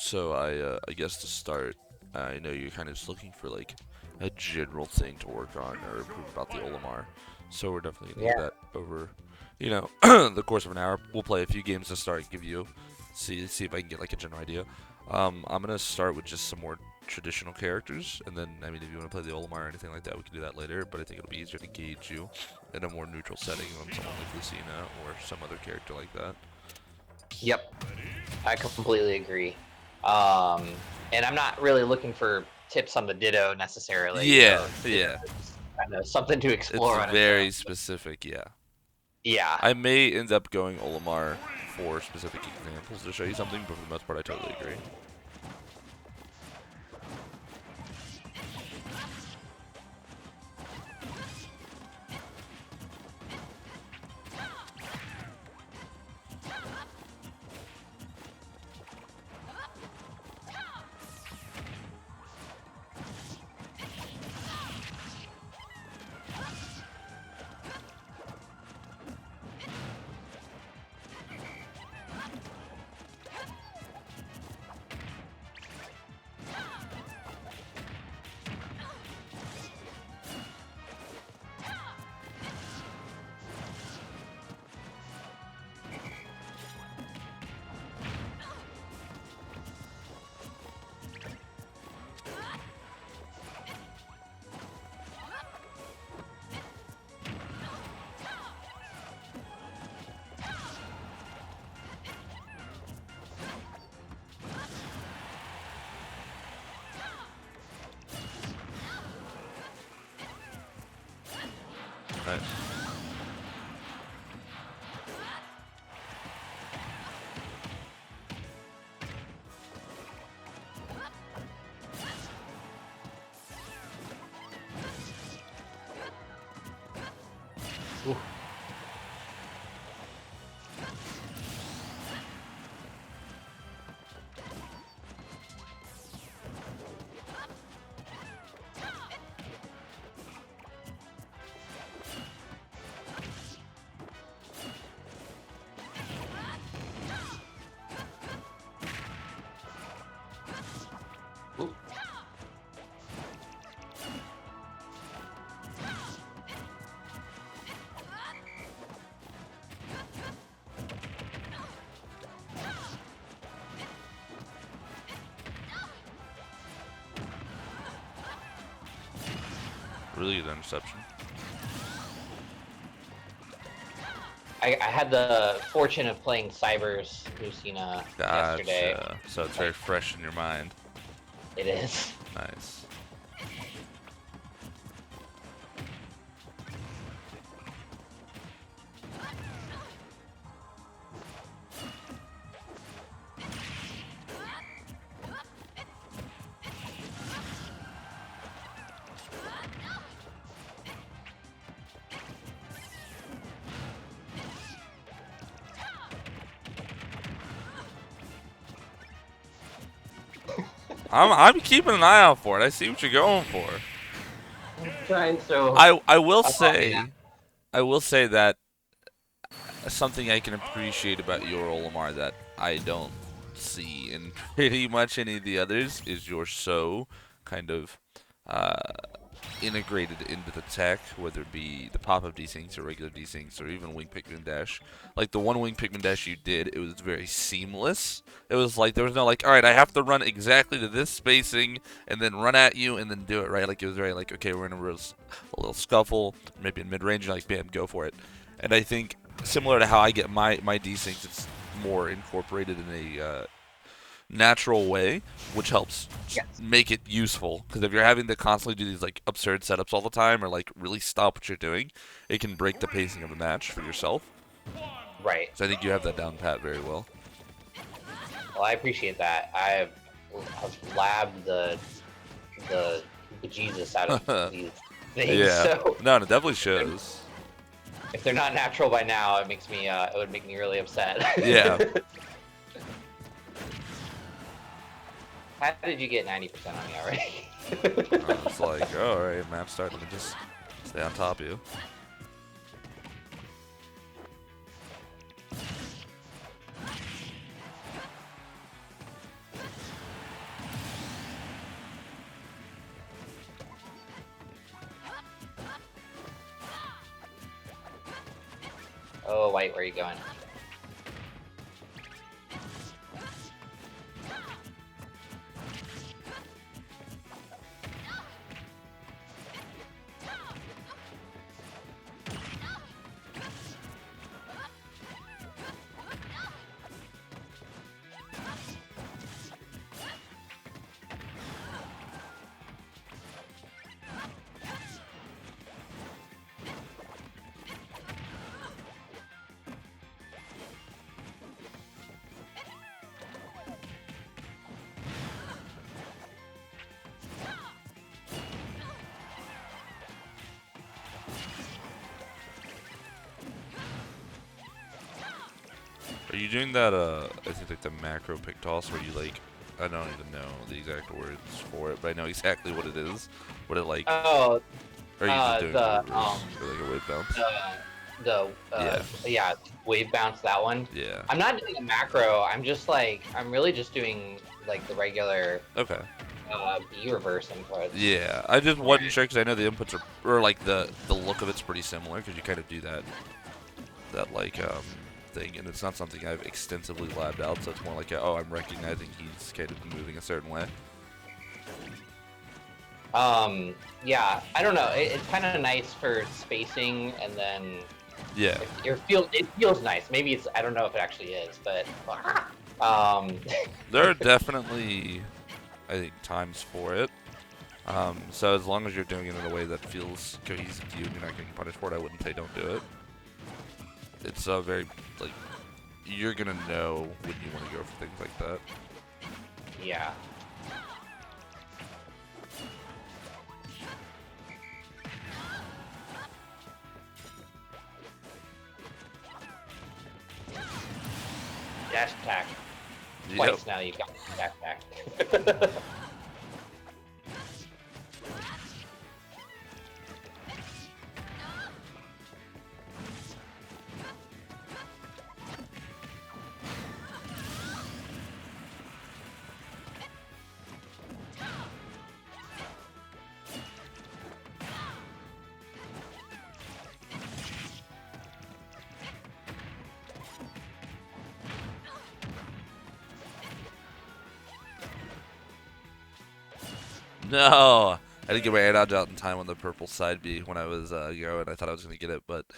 So I guess to start, I know you're kind of just looking for like a general thing to work on or improve about the Olimar. So we're definitely gonna Yeah. do that over, the course of an hour. We'll play a few games to start, give you, see if I can get like a general idea. I'm gonna start with just some more traditional characters, and then I mean if you want to play the Olimar or anything like that, we can do that later. But I think it'll be easier to gauge you in a more neutral setting than someone like Lucina or some other character like that. Yep. I completely agree. Um, and I'm not really looking for tips on the Ditto necessarily. Yeah, Ditto yeah. is kind of something to It's explore on its own. very specific, yeah. Yeah. I may end up going Olimar for specific examples to show you something, but for the most part, I totally agree. Nice. Ooh. Ooh. Really good interception. I had the fortune of playing Cyber's Lucina yesterday. Gotcha. So it's very fresh in your mind. It is. Nice. I'm keeping an eye out for it. I see what you're going for. Trying so. I will Yeah. say, I will say that something I can appreciate about your Olimar that I don't see in pretty much any of the others is you're so kind of uh, integrated into the tech, whether it be the pop-up desyncs or regular desyncs or even wing Pikmin dash. Like the one wing Pikmin dash you did, it was very seamless. It was like there was no like, all right, I have to run exactly to this spacing and then run at you and then do it right. Like it was very like, okay, we're in a little scuffle, maybe in mid-range, like bam, go for it. And I think similar to how I get my desyncs, it's more incorporated in a natural way, which helps Yes. make it useful. Because if you're having to constantly do these like absurd setups all the time, or like really stop what you're doing, it can break the pacing of the match for yourself. Right. So I think you have that down pat very well. Well, I appreciate that. I've labbed the bejesus out of these things. Yeah. So No, it definitely shows. if they're not natural by now, it would make me really upset. Yeah. How did you get 90% on me already? I was like, oh, all right, map start. Let me just stay on top of you. Oh, White, where are you going? Are you doing that, I think like the macro pick toss where you like, I don't even know the exact words for it, but I know exactly what it is. What it like, Oh, or are you just doing the reverse, or like a wave bounce? Yeah, yeah, wave bounce, that one. yeah. I'm not doing a macro. I'm just like, I'm really just doing like the regular Okay. B reverse inputs. Yeah, I just wasn't sure because I know the inputs are, or like the look of it's pretty similar because you kind of do that like thing, and it's not something I've extensively labbed out, so it's more like oh, I'm recognizing he's kind of moving a certain way. Yeah, I don't know. It's kind of nice for spacing, and then Yeah, it feels nice. Maybe it's, I don't know if it actually is, but um, there are definitely, I think, times for it. So as long as you're doing it in a way that feels cohesive to you and you're not getting punished for it, I wouldn't say don't do it. It's a very, like, you're gonna know when you want to go for things like that. yeah. Dash attack. Yep. Twice now you've got dash attack. No! I didn't get my air dodge out in time on the purple side B when I was going. I thought I was going to get it, but it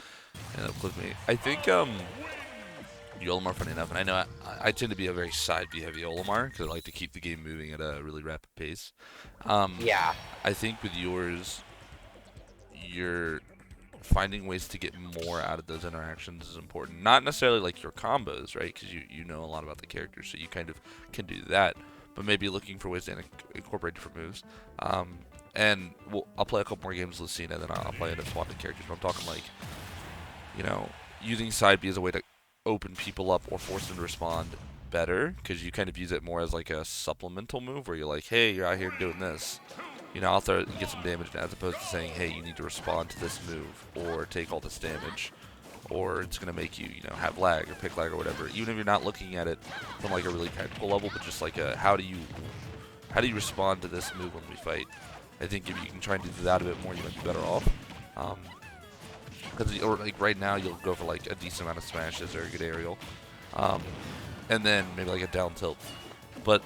ended up clipping me. I think Olimar, funny enough, and I know I tend to be a very side B heavy Olimar because I like to keep the game moving at a really rapid pace. Yeah. I think with yours, you're finding ways to get more out of those interactions is important. Not necessarily like your combos, right? Because you know a lot about the characters, so you kind of can do that. But maybe looking for ways to incorporate different moves. And I'll play a couple more games with Lucina, then I'll play into swapping characters. But I'm talking like, using side B as a way to open people up or force them to respond better, because you kind of use it more as like a supplemental move where you're like, hey, you're out here doing this. I'll throw it and get some damage, as opposed to saying, hey, you need to respond to this move or take all this damage, or it's going to make you, have lag or pick lag or whatever. Even if you're not looking at it from like a really technical level, but just like how do you respond to this move when we fight? I think if you can try and do that a bit more, you might be better off. Because like right now, you'll go for like a decent amount of smashes or a good aerial, and then maybe like a down tilt. But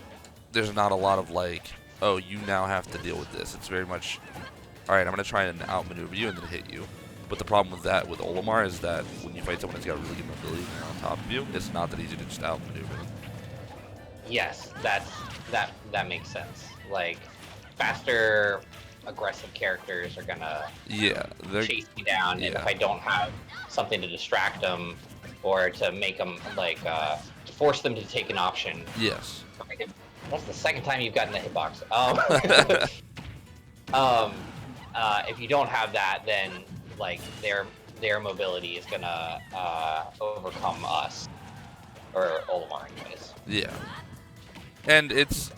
there's not a lot of like, oh, you now have to deal with this. It's very much, all right, I'm going to try and outmaneuver you and then hit you. But the problem with that, with Olimar, is that when you fight someone that's got really good mobility and they're on top of you, it's not that easy to just outmaneuver them. Yes, that makes sense. Like, faster, aggressive characters are gonna chase me down, and if I don't have something to distract them or to make them like to force them to take an option. Yes. That's the second time you've gotten the hitbox. If you don't have that, then like their mobility is gonna overcome us, or Olimar anyways. Yeah. And it's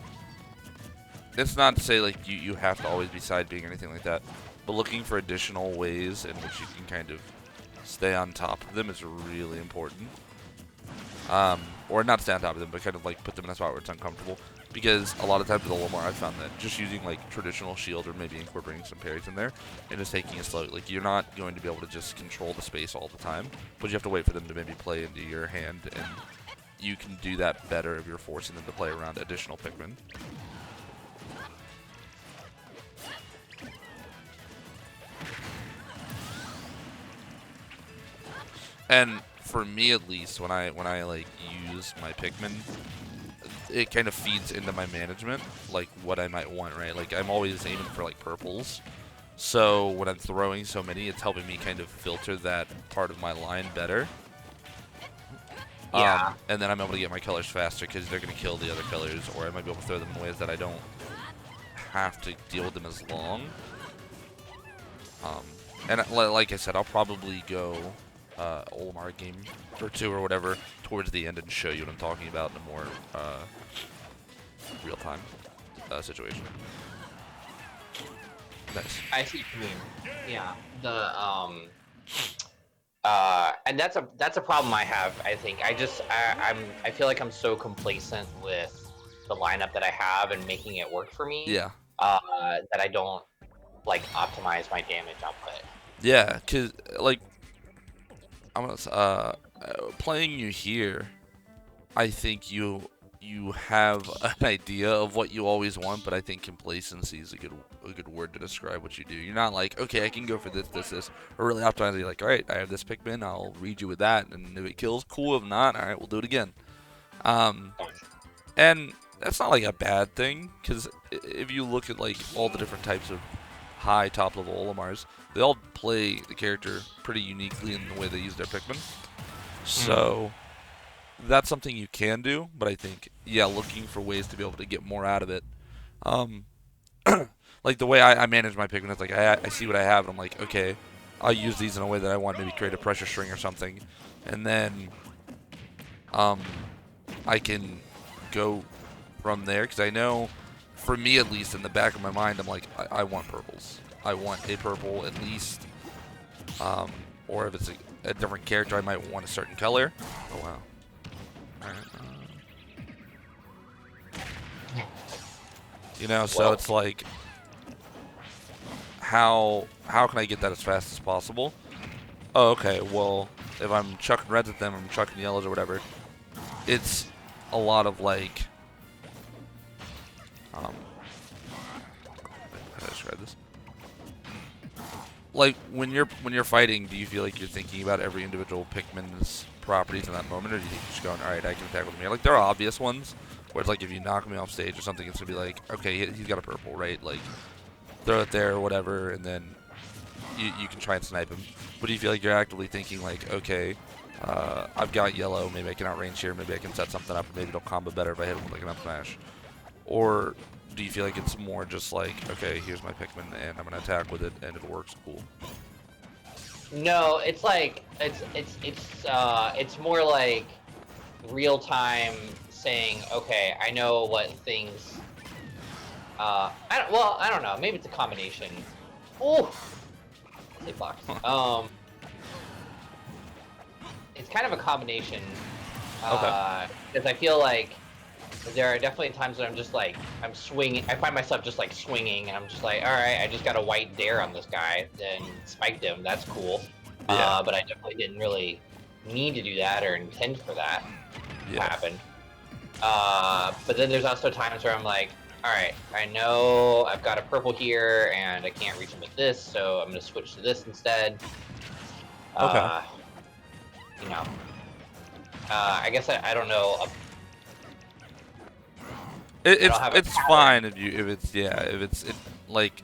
not to say like you have to always be side being or anything like that, but looking for additional ways in which you can kind of stay on top of them is really important. Or not stay on top of them, but kind of like put them in a spot where it's uncomfortable. because a lot of times with Olimar, I found that just using like traditional shield or maybe incorporating some parries in there and just taking it slow, like you're not going to be able to just control the space all the time, but you have to wait for them to maybe play into your hand, and you can do that better if you're forcing them to play around additional Pikmin. And for me at least, when I like use my Pikmin, it kind of feeds into my management, like what I might want, right? Like I'm always aiming for like purples. So when I'm throwing so many, it's helping me kind of filter that part of my line better. Yeah. And then I'm able to get my colors faster because they're going to kill the other colors, or I might be able to throw them in ways that I don't have to deal with them as long. And like I said, I'll probably go Olimar game or 2 or whatever towards the end and show you what I'm talking about in a more real-time situation. Nice. I see what you mean. Yeah. And that's a problem I have. I think I feel like I'm so complacent with the lineup that I have and making it work for me. Yeah. That I don't like optimize my damage output. Yeah, cause like I'm gonna playing you here, I think you have an idea of what you always want, but I think complacency is a good word to describe what you do. You're not like, okay, I can go for this, or really optimize. You're like, all right, I have this Pikmin, I'll read you with that, and if it kills, cool. If not, all right, we'll do it again. And that's not like a bad thing, because if you look at like all the different types of high top level Olimars, they all play the character pretty uniquely in the way they use their Pikmin. So that's something you can do, but I think, yeah, looking for ways to be able to get more out of it. Like the way I manage my Pikmin, it's like I see what I have, and I'm like, okay, I'll use these in a way that I want, maybe create a pressure string or something, and then I can go from there, because I know, for me at least, in the back of my mind, I'm like, I want purples. I want a purple at least, or if it's a different character, I might want a certain color. Oh wow. Alright. You know, so it's like, how can I get that as fast as possible? Oh, okay, well, if I'm chucking reds at them, I'm chucking yellows or whatever, it's a lot of like, how do I describe this? Like when you're fighting, do you feel like you're thinking about every individual Pikmin's properties in that moment, or do you think you're just going, all right, I can attack with me? Like there are obvious ones where it's like if you knock me off stage or something, it's gonna be like, okay, he's got a purple, right? Like throw it there or whatever, and then you can try and snipe him. But do you feel like you're actively thinking like, okay, I've got yellow, maybe I can outrange here, maybe I can set something up, and maybe it'll combo better if I hit him with like an up smash? Or do you feel like it's more just like, okay, here's my Pikmin and I'm gonna attack with it, and if it works, cool? No, it's like it's more like real time saying, okay, I know what things. I don't know. Maybe it's a combination. Oh, say box. It's kind of a combination. Okay. Because I feel like there are definitely times when I'm just like, I'm swinging. I find myself just like swinging, and I'm just like, all right, I just got a white dare on this guy, then spiked him. That's cool. Yeah. But I definitely didn't really need to do that or intend for that to happen. But then there's also times where I'm like, all right, I know I've got a purple here, and I can't reach him with this, so I'm gonna switch to this instead. Okay. You know, I guess I don't know. It's fine if it's like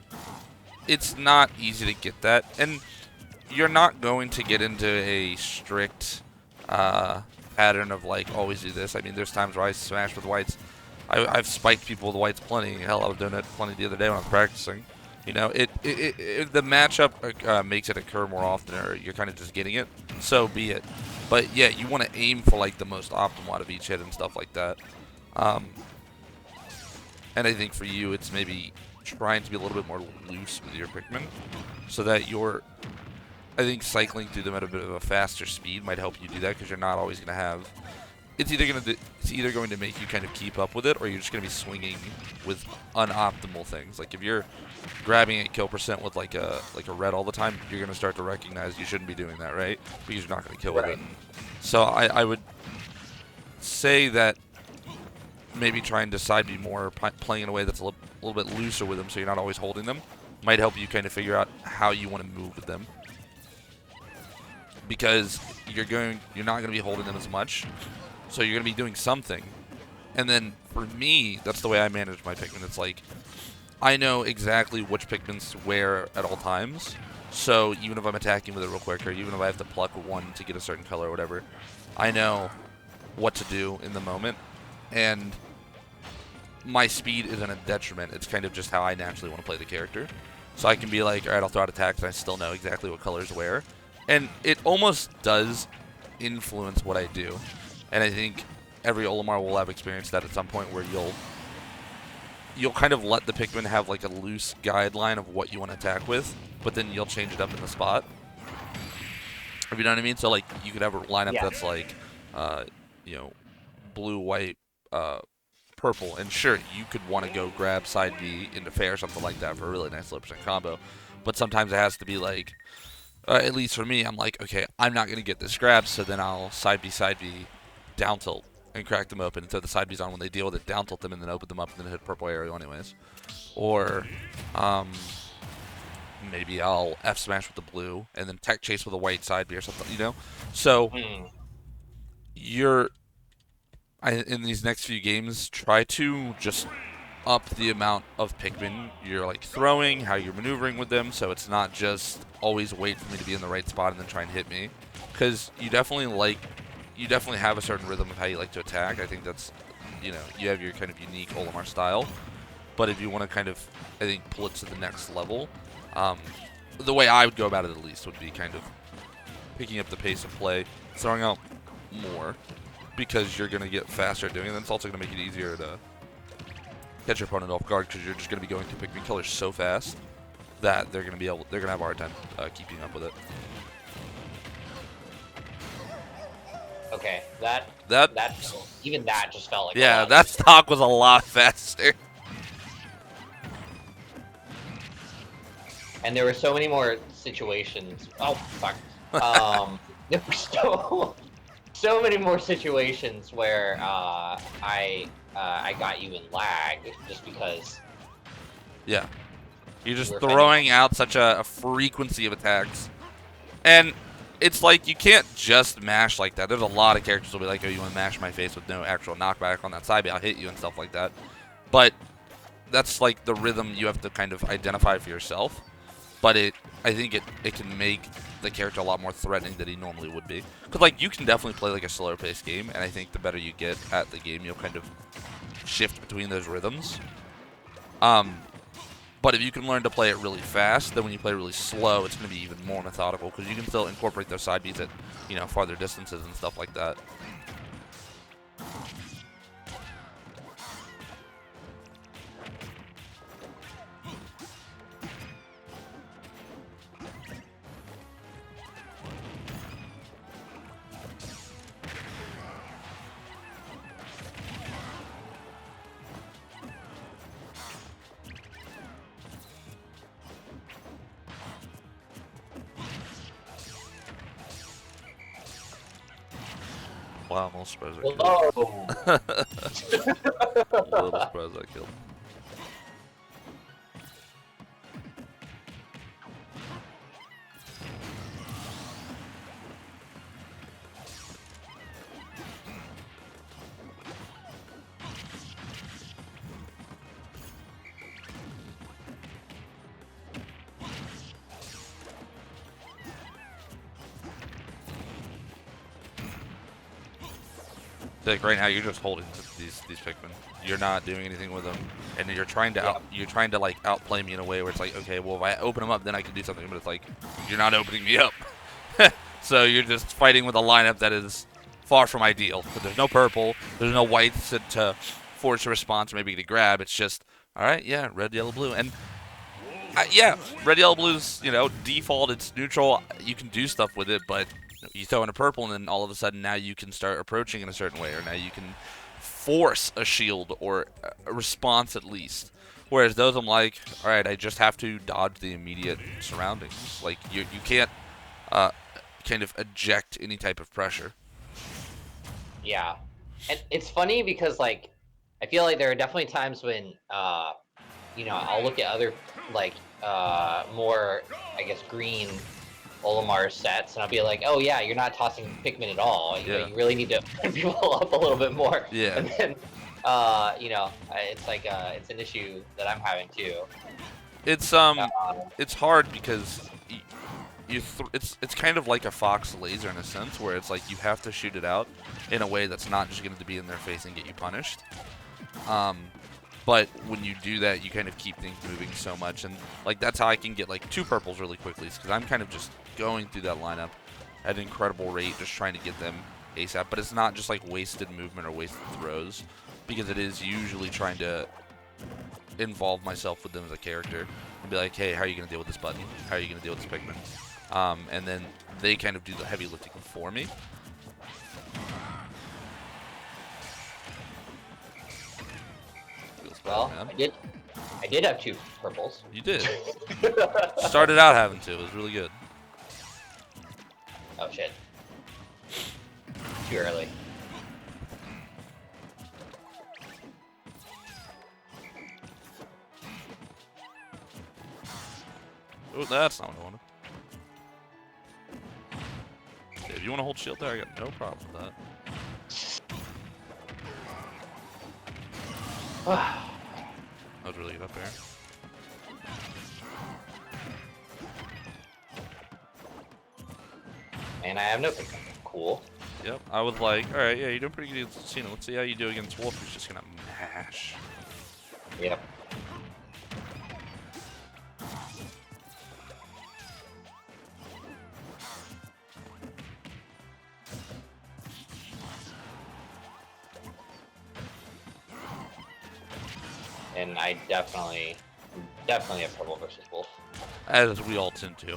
it's not easy to get that, and you're not going to get into a strict pattern of like always do this. I mean, there's times where I smash with whites. I've spiked people with whites plenty. Hell, I was doing it plenty the other day when I was practicing. You know, the matchup makes it occur more often, or you're kind of just getting it. So be it. But yeah, you want to aim for like the most optimal out of each hit and stuff like that. And I think for you, it's maybe trying to be a little bit more loose with your Pikmin, so that you're, I think cycling through them at a bit of a faster speed might help you do that, because you're not always going to have it's either going to make you kind of keep up with it, or you're just going to be swinging with unoptimal things. Like if you're grabbing at kill percent with like a red all the time, you're going to start to recognize you shouldn't be doing that, right? Because you're not going to kill with it. So I would say that maybe trying to side B more, playing in a way that's a little bit looser with them, so you're not always holding them, might help you kind of figure out how you want to move with them. Because you're not going to be holding them as much, so you're going to be doing something. And then for me, that's the way I manage my Pikmin. It's like I know exactly which Pikmins where at all times. So even if I'm attacking with it real quick, or even if I have to pluck one to get a certain color or whatever, I know what to do in the moment. And my speed isn't a detriment. It's kind of just how I naturally want to play the character. So I can be like, all right, I'll throw out attacks, and I still know exactly what colors where. And it almost does influence what I do. And I think every Olimar will have experienced that at some point, where you'll kind of let the Pikmin have like a loose guideline of what you want to attack with, but then you'll change it up in the spot. If you know what I mean? So like you could have a lineup that's like, blue, white, purple, and sure, you could want to go grab side B into fair or something like that for a really nice low percent combo. But sometimes it has to be like, at least for me, I'm like, okay, I'm not going to get this grab, so then I'll side B, down tilt, and crack them open, and throw the side Bs on when they deal with it, down tilt them, and then open them up, and then hit purple aerial anyways. Or, maybe I'll F smash with the blue, and then tech chase with a white side B or something, you know? So, in these next few games, try to just up the amount of Pikmin you're like throwing, how you're maneuvering with them, so it's not just always wait for me to be in the right spot and then try and hit me. Because you definitely have a certain rhythm of how you like to attack. I think that's, you have your kind of unique Olimar style. But if you want to kind of, I think, pull it to the next level, the way I would go about it at least would be kind of picking up the pace of play, throwing out more, because you're going to get faster at doing it, and it's also going to make it easier to catch your opponent off guard, because you're just going to be going through Pikmin killers so fast that they're going to have a hard time keeping up with it. Okay, that even that just felt like that stock was a lot faster. And there were so many more situations. Oh fuck! There were so many more situations where I got you in lag just because. Yeah, you're just throwing out such a frequency of attacks, and it's like you can't just mash like that. There's a lot of characters will be like, "Oh, you want to mash my face with no actual knockback on that side B? I'll hit you," and stuff like that. But that's like the rhythm you have to kind of identify for yourself. But I think it can make the character a lot more threatening than he normally would be. Because like you can definitely play like a slower paced game, and I think the better you get at the game, you'll kind of shift between those rhythms. But if you can learn to play it really fast, then when you play really slow, it's going to be even more methodical, because you can still incorporate those side Bs at farther distances and stuff like that. Wow, I'm almost surprised I killed. Whoa! A little surprised I killed. Like right now, you're just holding these Pikmin. You're not doing anything with them, and you're trying to like outplay me in a way where it's like, okay, well if I open them up, then I can do something. But it's like you're not opening me up, so you're just fighting with a lineup that is far from ideal. But there's no purple, there's no whites to force a response or maybe to grab. It's just all right, yeah, red, yellow, blue, and yeah, red, yellow, blue's default. It's neutral. You can do stuff with it, but you throw in a purple, and then all of a sudden now you can start approaching in a certain way, or now you can force a shield or a response at least. Whereas those, I'm like, all right, I just have to dodge the immediate surroundings. Like you can't uh, kind of eject any type of pressure. Yeah, and it's funny because like I feel like there are definitely times when I'll look at other like more I guess green Olimar sets, and I'll be like, oh yeah, you're not tossing Pikmin at all. Yeah. You really need to open people up a little bit more. Yeah. And then, it's like it's an issue that I'm having too. It's Uh, it's hard because it's kind of like a Fox laser in a sense, where it's like you have to shoot it out in a way that's not just going to be in their face and get you punished. But when you do that, you kind of keep things moving so much, and like that's how I can get like 2 purples really quickly, because I'm kind of just going through that lineup at an incredible rate, just trying to get them ASAP. But it's not just like wasted movement or wasted throws, because it is usually trying to involve myself with them as a character and be like, hey, how are you going to deal with this button? How are you going to deal with this Pikmin? And then they kind of do the heavy lifting for me. well, I did have 2 purples. You did. Started out having to. It was really good. Oh shit! Too early. Oh, that's not what I wanted. If you want to hold shield there, I got no problem with that. That was really good up there. And I have no Pikmin. Cool. Yep, I was like, alright, yeah, you're doing pretty good against Cena. Let's see how you do against Wolf, who's just gonna mash. Yep. And I definitely have purple versus wolf. As we all tend to.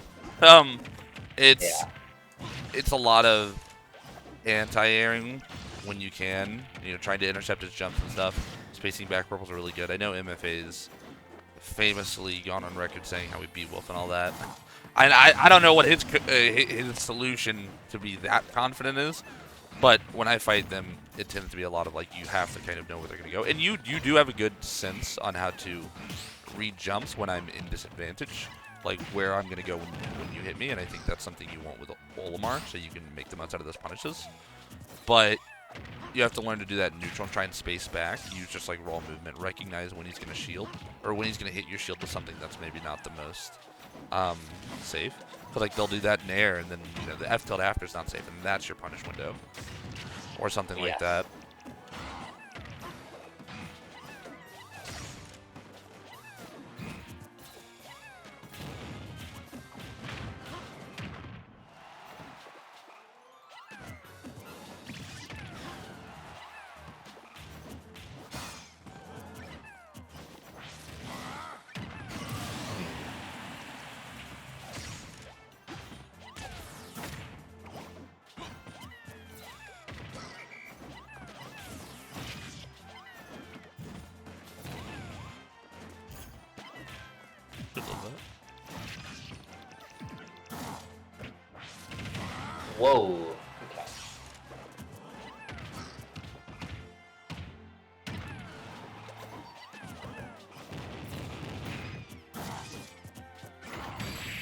It's a lot of anti-airing when you can, trying to intercept his jumps and stuff. Spacing back purples are really good. I know MFA's famously gone on record saying how we beat Wolf and all that. I don't know what his solution to be that confident is, but when I fight them, it tends to be a lot of like you have to kind of know where they're going to go, and you do have a good sense on how to read jumps when I'm in disadvantage, like where I'm going to go when you hit me, and I think that's something you want with Olimar, so you can make the most out of those punishes. But you have to learn to do that in neutral and try and space back. Use just like raw movement, recognize when he's going to shield, or when he's going to hit your shield with something that's maybe not the most safe. But like they'll do that in air, and then the F tilt after is not safe, and that's your punish window, or something like that. Whoa. Okay.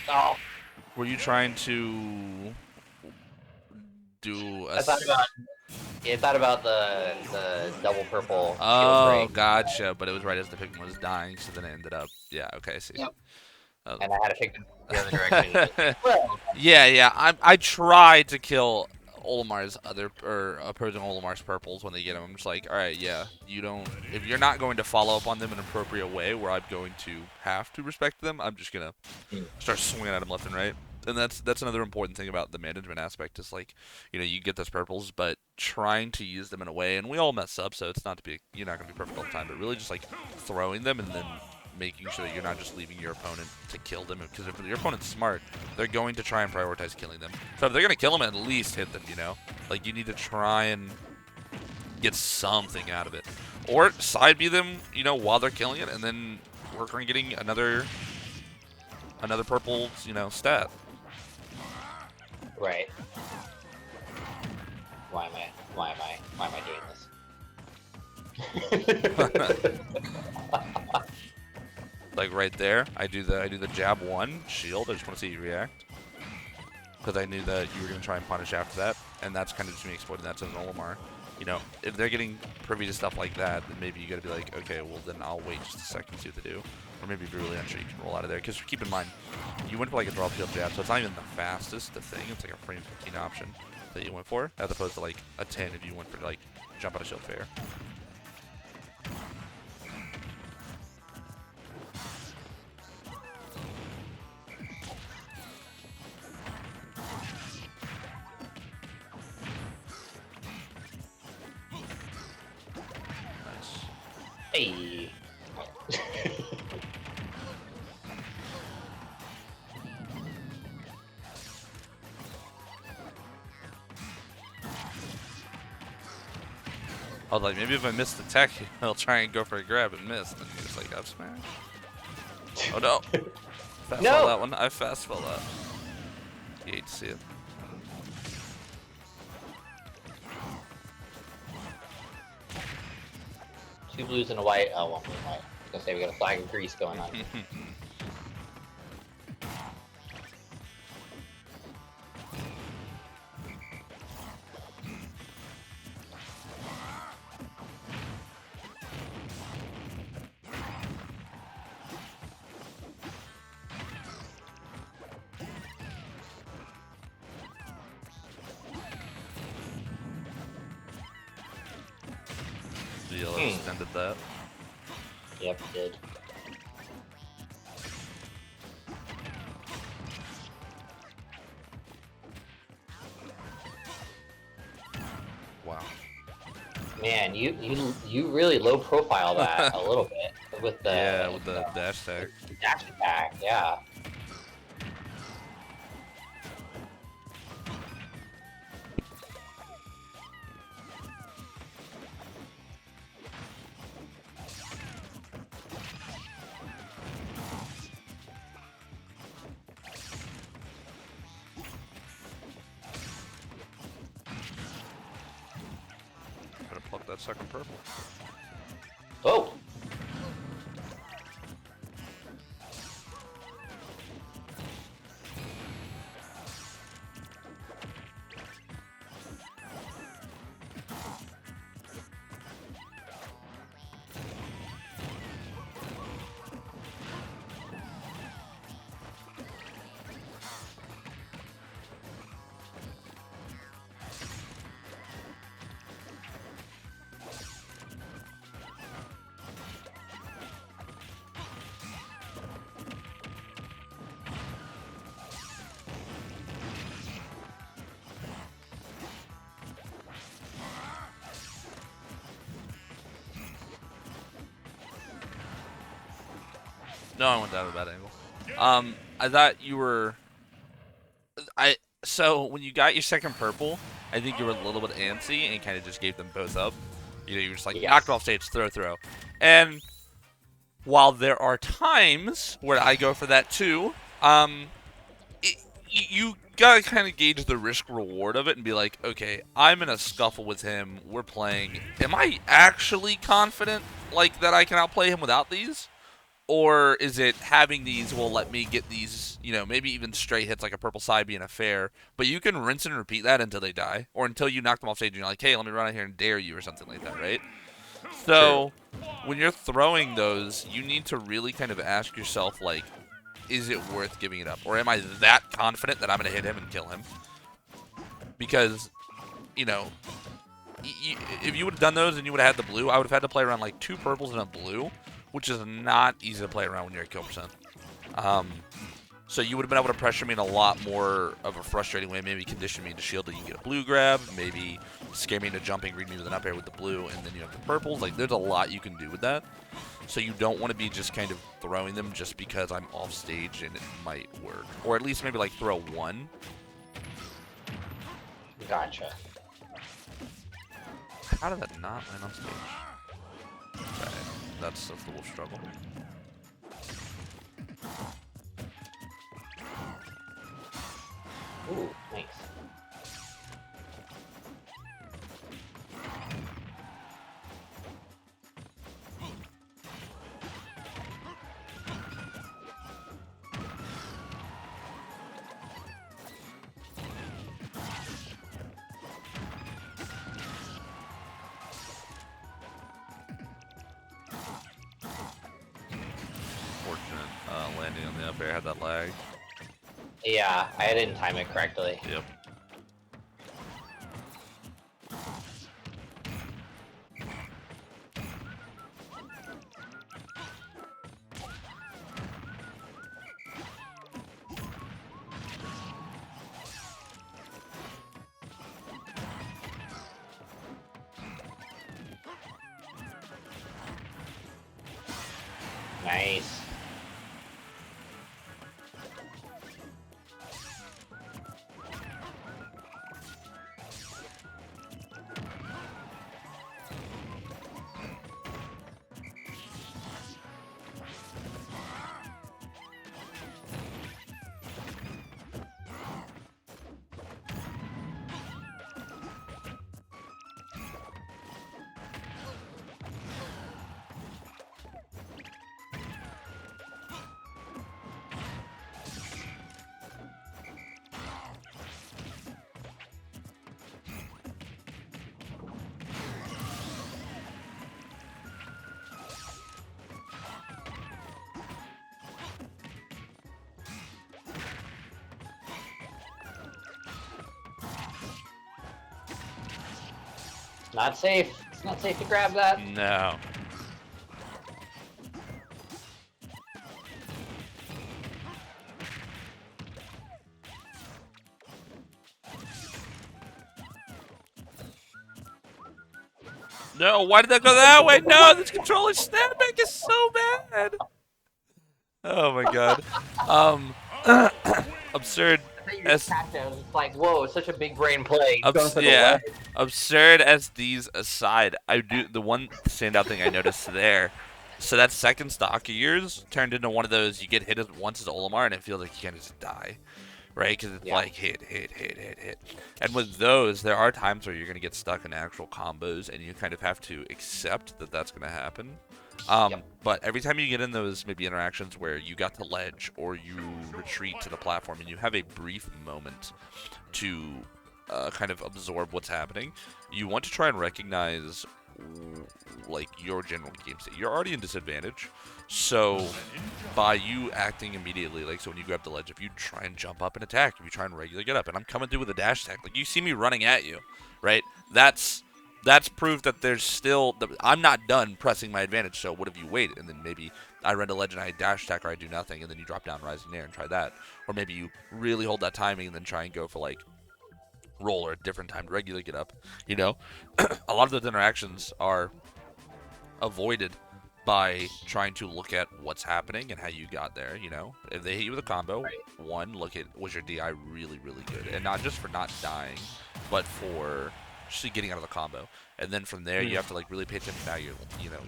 Oh. Were you trying to do a... I thought about the double purple shield Oh, break. gotcha. But it was right as the Pikmin was dying, so then it ended up... Yeah, okay, I see. Yep. And I had to pick the other direction. Yeah. I tried to kill Olimar's opposing Olimar's purples when they get him. I'm just like, all right, yeah, if you're not going to follow up on them in an appropriate way, where I'm going to have to respect them, I'm just gonna start swinging at them left and right. And that's another important thing about the management aspect is like, you get those purples, but trying to use them in a way, and we all mess up, so it's not to be, you're not gonna be perfect all the time, but really just like throwing them and then making sure that you're not just leaving your opponent to kill them. Because if your opponent's smart, they're going to try and prioritize killing them. So if they're going to kill them, at least hit them, you know? Like, you need to try and get something out of it. Or side B them, you know, while they're killing it, and then work on getting another purple, you know, stat. Right. Why am I doing this? Like right there, I do the jab 1 shield. I just want to see you react, because I knew that you were gonna try and punish after that, and that's kind of just me exploiting that to an Olimar. You know, if they're getting privy to stuff like that, then maybe you gotta be like, okay, well then I'll wait just a second, see what they do. Or maybe if you're really unsure, you can roll out of there. Because keep in mind, you went for like a drop shield jab, so it's not even the fastest thing. It's like a frame 15 option that you went for, as opposed to like a 10 if you went for like jump out of shield fair. Hey. I was like, maybe if I miss the tech, he'll try and go for a grab and miss. And he's just like, up smash. Oh no. Fast No! fell that one. I fast fell that. You hate to see it. 2 blues and a white. Oh, 1 blue and white. I was gonna say we got a flag of grease going on. The extended that. Yep, did. Wow. Man, you really low profile that a little bit with the with the dash tag. Dash attack, yeah. Gotta pluck that second purple. Oh! No, I went down a bad angle. I thought you were. So when you got your second purple, I think you were a little bit antsy and kind of just gave them both up. You know, you were just like, knocked off stage, throw. And while there are times where I go for that too, you gotta kind of gauge the risk reward of it and be like, okay, I'm in a scuffle with him. We're playing. Am I actually confident like that I can outplay him without these? Or is it having these will let me get these, you know, maybe even straight hits like a purple side being a fair, but you can rinse and repeat that until they die, or until you knock them off stage and you're like, hey, let me run out here and dare you or something like that, right? So when you're throwing those, you need to really kind of ask yourself, like, is it worth giving it up? Or am I that confident that I'm going to hit him and kill him? Because, you know, if you would have done those and you would have had the blue, I would have had to play around like 2 purples and a blue, which is not easy to play around when you're at kill percent. So you would have been able to pressure me in a lot more of a frustrating way. Maybe condition me into shield and you can get a blue grab. Maybe scare me into jumping, read me with an up air with the blue, and then you have the purples. Like, there's a lot you can do with that. So you don't want to be just kind of throwing them just because I'm off stage and it might work. Or at least maybe like throw one. Gotcha. How did that not land on stage? Okay, that's a little struggle. Ooh, nice. Fortunate landing on the up air, had that lag. Yeah, I didn't time it correctly. Yep. Nice. Not safe. It's not safe to grab that. No. No, why did that go that way? No, this controller snapback is so bad. Oh my god. Absurd. It's like, whoa, it's such a big brain play. Yeah. Absurd SDs aside, the one standout thing I noticed there. So that second stock of yours turned into one of those you get hit once as Olimar and it feels like you can't just die. Right? Because it's like hit. And with those, there are times where you're going to get stuck in actual combos and you kind of have to accept that that's going to happen. But every time you get in those maybe interactions where you got to ledge or you retreat to the platform and you have a brief moment to kind of absorb what's happening, you want to try and recognize like your general game state. You're already in disadvantage, so by you acting immediately, like so when you grab the ledge, if you try and jump up and attack, if you try and regularly get up, and I'm coming through with a dash attack, like you see me running at you, right? That's proof that there's still I'm not done pressing my advantage. So what if you wait and then maybe I run a ledge and I dash attack or I do nothing and then you drop down rising air and try that, or maybe you really hold that timing and then try and go for like roll or a different time to regularly get up. You know, a lot of those interactions are avoided by trying to look at what's happening and how you got there. You know, if they hit you with a combo, one, look at was your DI really good, and not just for not dying, but for actually getting out of the combo. And then from there, you have to like really pay attention. Now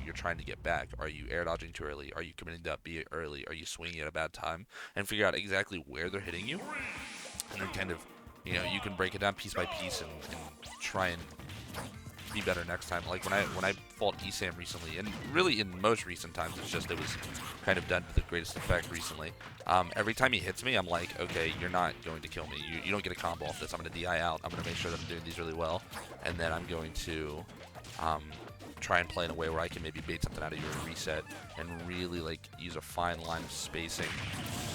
you're trying to get back. Are you air dodging too early? Are you committing to up B early? Are you swinging at a bad time? And figure out exactly where they're hitting you, and then kind of, you can break it down piece by piece and try and be better next time. Like when I fought ESAM recently, and really in most recent times, it's just it was kind of done to the greatest effect recently. Every time he hits me, I'm like, okay, you're not going to kill me. You don't get a combo off this. I'm going to DI out. I'm going to make sure that I'm doing these really well, and then I'm going to try and play in a way where I can maybe bait something out of your reset and really like use a fine line of spacing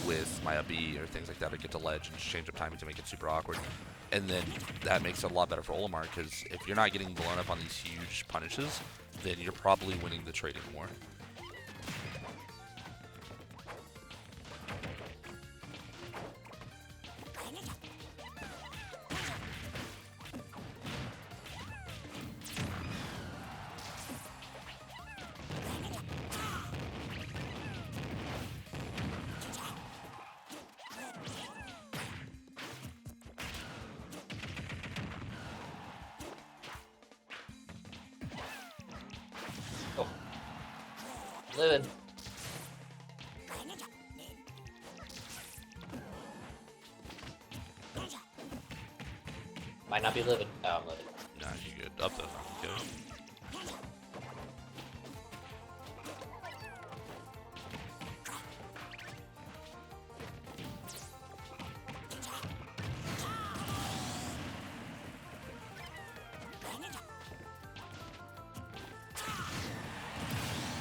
with my AB or things like that, or get to ledge and just change up timing to make it super awkward. And then that makes it a lot better for Olimar, because if you're not getting blown up on these huge punishes, then you're probably winning the trading war. Living. Might not be living. Oh, I'm living. Nah, you good. Up though. Good.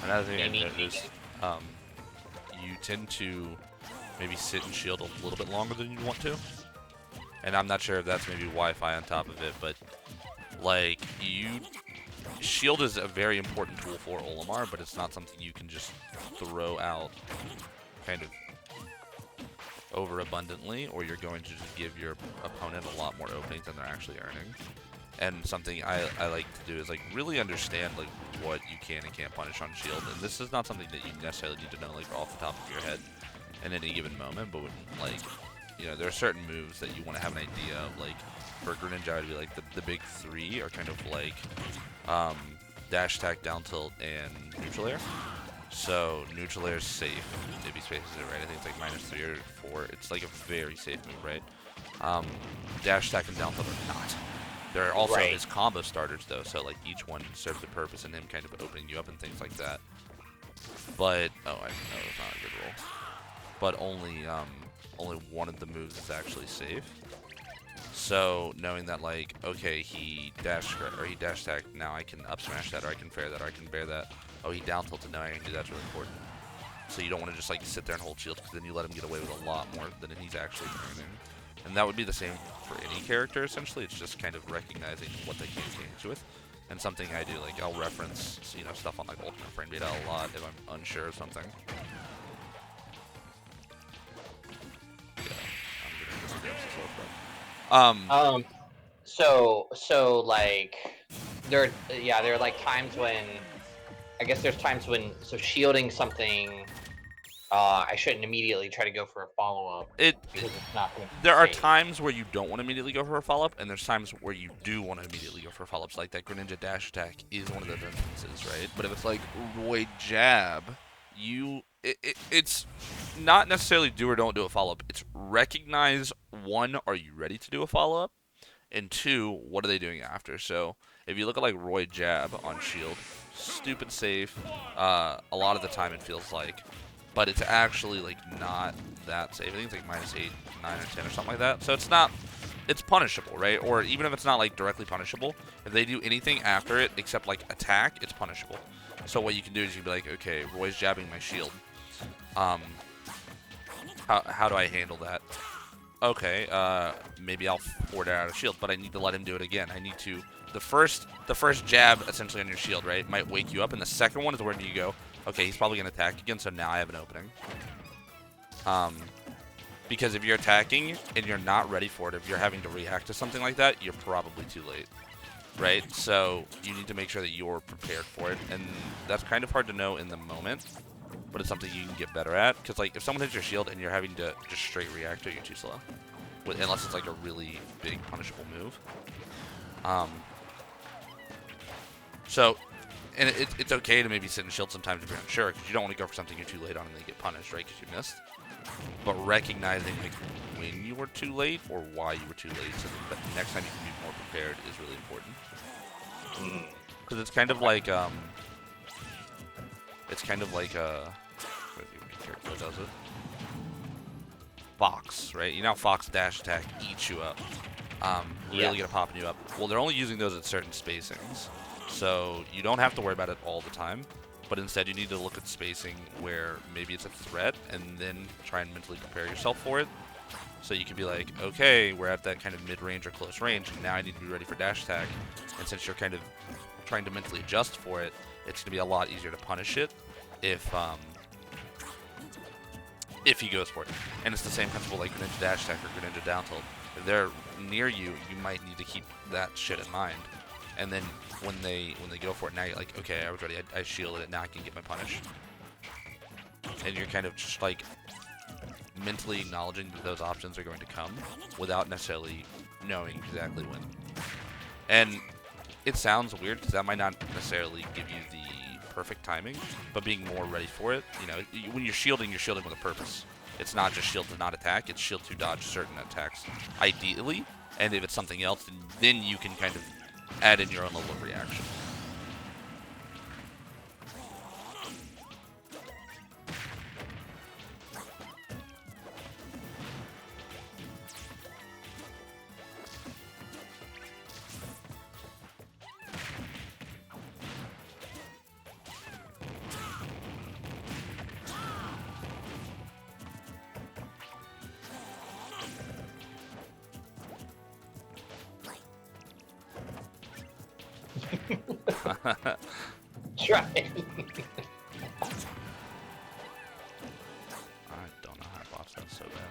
Another thing I've noticed, you tend to maybe sit and shield a little bit longer than you want to. And I'm not sure if that's maybe Wi-Fi on top of it, but like shield is a very important tool for Olimar, but it's not something you can just throw out kind of overabundantly, or you're going to just give your opponent a lot more openings than they're actually earning. And something I like to do is like really understand like what you can and can't punish on shield. And this is not something that you necessarily need to know like off the top of your head in any given moment, but when, like, you know, there are certain moves that you want to have an idea of. Like for Greninja, it'd be like the big three are kind of like dash attack, down tilt, and neutral air. So neutral air is safe if he spaces it right. I think it's like -3 or 4. It's like a very safe move, right? Dash attack and down tilt are not. There are also his combo starters though, so like each one serves a purpose in him kind of opening you up and things like that. But oh, I know it's not a good roll. But only one of the moves is actually safe. So knowing that like, okay, he dash attack, now I can up smash that, or I can fair that, or I can bear that. Oh, he down tilted, now I can do that's really important. So you don't want to just like sit there and hold shield, because then you let him get away with a lot more than he's actually earning. And that would be the same for any character, essentially. It's just kind of recognizing what they can change with. And something I do, like, I'll reference, you know, stuff on, like, Ultimate Frame Data a lot if I'm unsure of something. Yeah, I'm So, like, there are, like, times when, I guess there's times when, so shielding something, I shouldn't immediately try to go for a follow-up because it's not going to be There are safe. times where you don't want to immediately go for a follow-up, and there's times where you do want to immediately go for a follow-up. So like that Greninja dash attack is one of those instances, right? But if it's like Roy jab, it's not necessarily do or don't do a follow-up. It's recognize, one, are you ready to do a follow-up? And two, what are they doing after? So if you look at like Roy jab on shield, stupid safe. A lot of the time it feels like, but it's actually like not that safe. I think it's like -8, 9, or 10 or something like that. So it's not, it's punishable, right? Or even if it's not like directly punishable, if they do anything after it except like attack, it's punishable. So what you can do is you can be like, okay, Roy's jabbing my shield. How do I handle that? Okay, maybe I'll forward it out of shield, but I need to let him do it again. I need to, the first jab essentially on your shield, right, might wake you up, and the second one is where do you go? Okay, he's probably going to attack again, so now I have an opening. Because if you're attacking and you're not ready for it, if you're having to react to something like that, you're probably too late, right? So you need to make sure that you're prepared for it, and that's kind of hard to know in the moment, but it's something you can get better at. Because like if someone hits your shield and you're having to just straight react to it, you're too slow, unless it's like a really big punishable move. And it's okay to maybe sit and shield sometimes if you're unsure, because you don't want to go for something you're too late on and then get punished, right, because you missed. But recognizing like when you were too late or why you were too late, so that the next time you can be more prepared is really important. Because it's kind of like what does it? Fox, right? You know, Fox dash attack eats you up, really gonna popping you up. Well, they're only using those at certain spacings. So you don't have to worry about it all the time, but instead you need to look at spacing where maybe it's a threat and then try and mentally prepare yourself for it. So you can be like, okay, we're at that kind of mid-range or close range, and now I need to be ready for dash attack. And since you're kind of trying to mentally adjust for it, it's going to be a lot easier to punish it if he goes for it. And it's the same principle like Greninja dash attack or Greninja down tilt. If they're near you, you might need to keep that shit in mind. And then when they go for it, now you're like, okay, I was ready. I shielded it. Now I can get my punish. And you're kind of just like mentally acknowledging that those options are going to come without necessarily knowing exactly when. And it sounds weird because that might not necessarily give you the perfect timing, but being more ready for it. You know, when you're shielding with a purpose. It's not just shield to not attack, it's shield to dodge certain attacks, ideally. And if it's something else, then you can kind of add in your own level of reaction. Try. I don't know how to boss that so bad.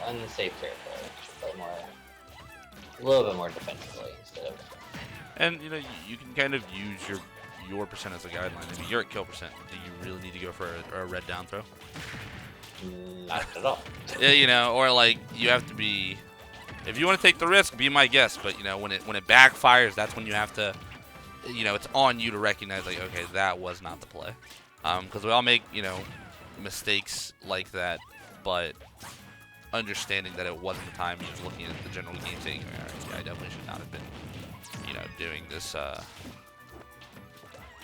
Unsafe territory. Should play more, a little bit more defensively instead of. And you know, you can kind of use your percent as a guideline. I mean, you're at kill percent. Do you really need to go for a red down throw? Not at all. Yeah, you know, or like you have to be. If you want to take the risk, be my guest. But you know, when it backfires, that's when you have to. You know, it's on you to recognize like, okay, that was not the play. Because we all make, you know, mistakes like that, but understanding that it wasn't the time, just looking at the general game, saying, all right, yeah, I definitely should not have been, you know, doing this,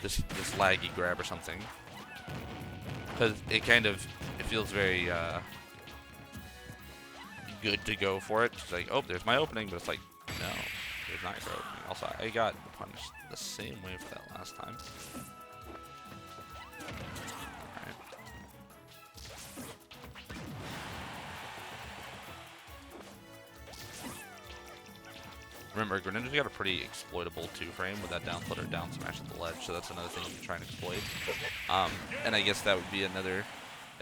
this laggy grab or something. Because it feels very good to go for it. It's like, oh, there's my opening, but it's like, no, there's not your opening. Also, I got punished the same way for that last time. Remember, Greninja's got a pretty exploitable 2-frame with that down flutter down smash at the ledge, so that's another thing you can try and exploit. And I guess that would be another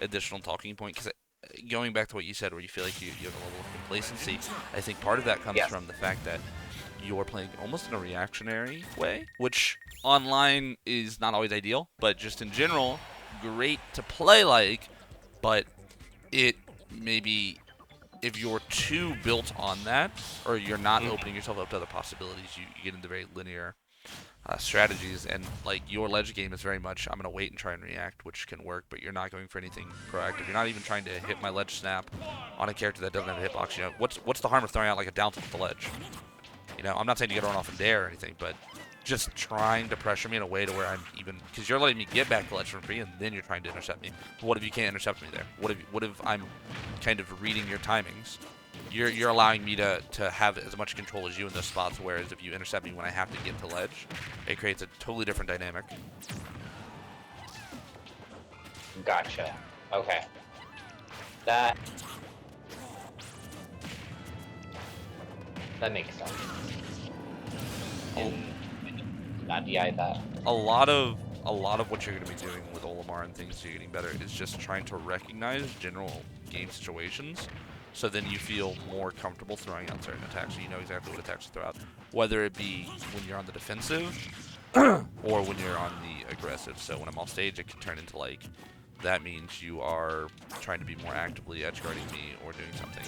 additional talking point, because going back to what you said, where you feel like you have a level of complacency, I think part of that comes from the fact that you're playing almost in a reactionary way, which online is not always ideal, but just in general, great to play like, but it maybe... If you're too built on that, or you're not opening yourself up to other possibilities, you get into very linear strategies, and like your ledge game is very much, I'm going to wait and try and react, which can work, but you're not going for anything proactive. You're not even trying to hit my ledge snap on a character that doesn't have a hitbox. You know, what's the harm of throwing out like a down tilt at the ledge? You know, I'm not saying you got to run off and dare or anything, but just trying to pressure me in a way to where I'm even, because you're letting me get back the ledge from free, and then you're trying to intercept me. What if you can't intercept me there? What if I'm kind of reading your timings? You're allowing me to have as much control as you in those spots, whereas if you intercept me when I have to get to ledge, it creates a totally different dynamic. Gotcha. Okay. That makes sense. Not DI that. A lot of what you're going to be doing with Olimar and things you're getting better is just trying to recognize general game situations, so then you feel more comfortable throwing out certain attacks, so you know exactly what attacks to throw out, whether it be when you're on the defensive or when you're on the aggressive. So when I'm off stage, it can turn into like, that means you are trying to be more actively edge guarding me or doing something.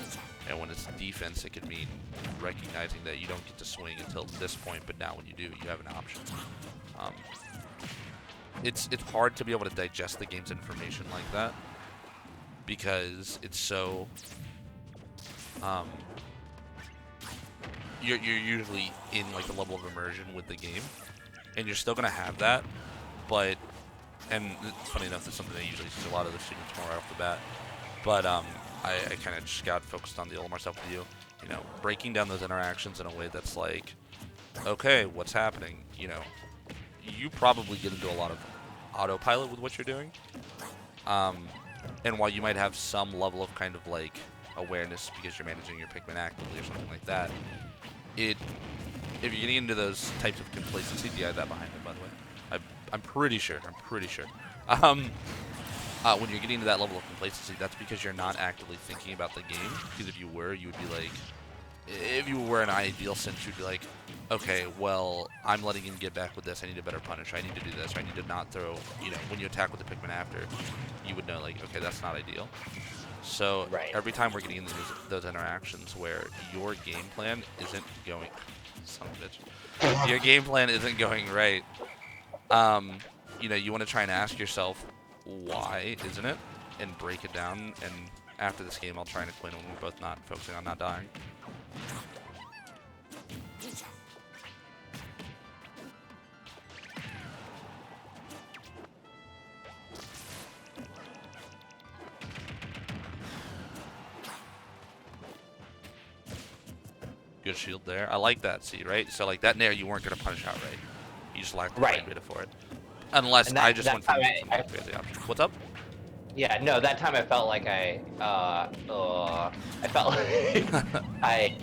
And when it's defense, it could mean recognizing that you don't get to swing until this point, but now when you do, you have an option. It's hard to be able to digest the game's information like that, because it's so you're usually in like the level of immersion with the game, and you're still gonna have that, but. And it's funny enough, that's something I usually see a lot of the students more right off the bat. But I kind of just got focused on the Olimar stuff with you. You know, breaking down those interactions in a way that's like, okay, what's happening? You know, you probably get into a lot of autopilot with what you're doing. And while you might have some level of kind of like awareness because you're managing your Pikmin actively or something like that, if you're getting into those types of complacency, yeah, that behind it, by the way. I'm pretty sure. when you're getting to that level of complacency, that's because you're not actively thinking about the game. Because if you were, you would be like, if you were in an ideal sense, you'd be like, okay, well, I'm letting him get back with this. I need a better punish. I need to do this. Or I need to not throw, when you attack with the Pikmin after, you would know, like, okay, that's not ideal. So every time we're getting into those interactions where your game plan isn't going, son of a bitch, your game plan isn't going right, you want to try and ask yourself, why isn't it? And break it down. And after this game, I'll try and explain when we're both not focusing on not dying. Good shield there. I like that, see, right? So, like, that nair you weren't going to punish outright. You just lacked the right beta for it. Unless I just went for the option. What's up? Yeah, no, that time I felt like I felt like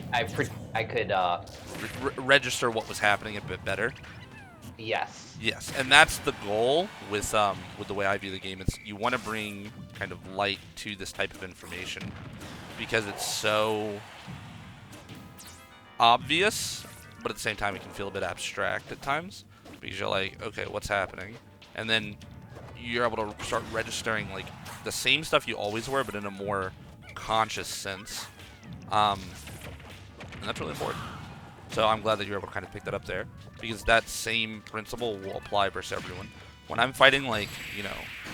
I could register what was happening a bit better. Yes. Yes, and that's the goal with the way I view the game. It's you want to bring kind of light to this type of information because it's so obvious, but at the same time it can feel a bit abstract at times because you're like, okay, what's happening? And then you're able to start registering like the same stuff you always were, but in a more conscious sense. And that's really important. So I'm glad that you're able to kind of pick that up there, because that same principle will apply versus everyone. When I'm fighting like,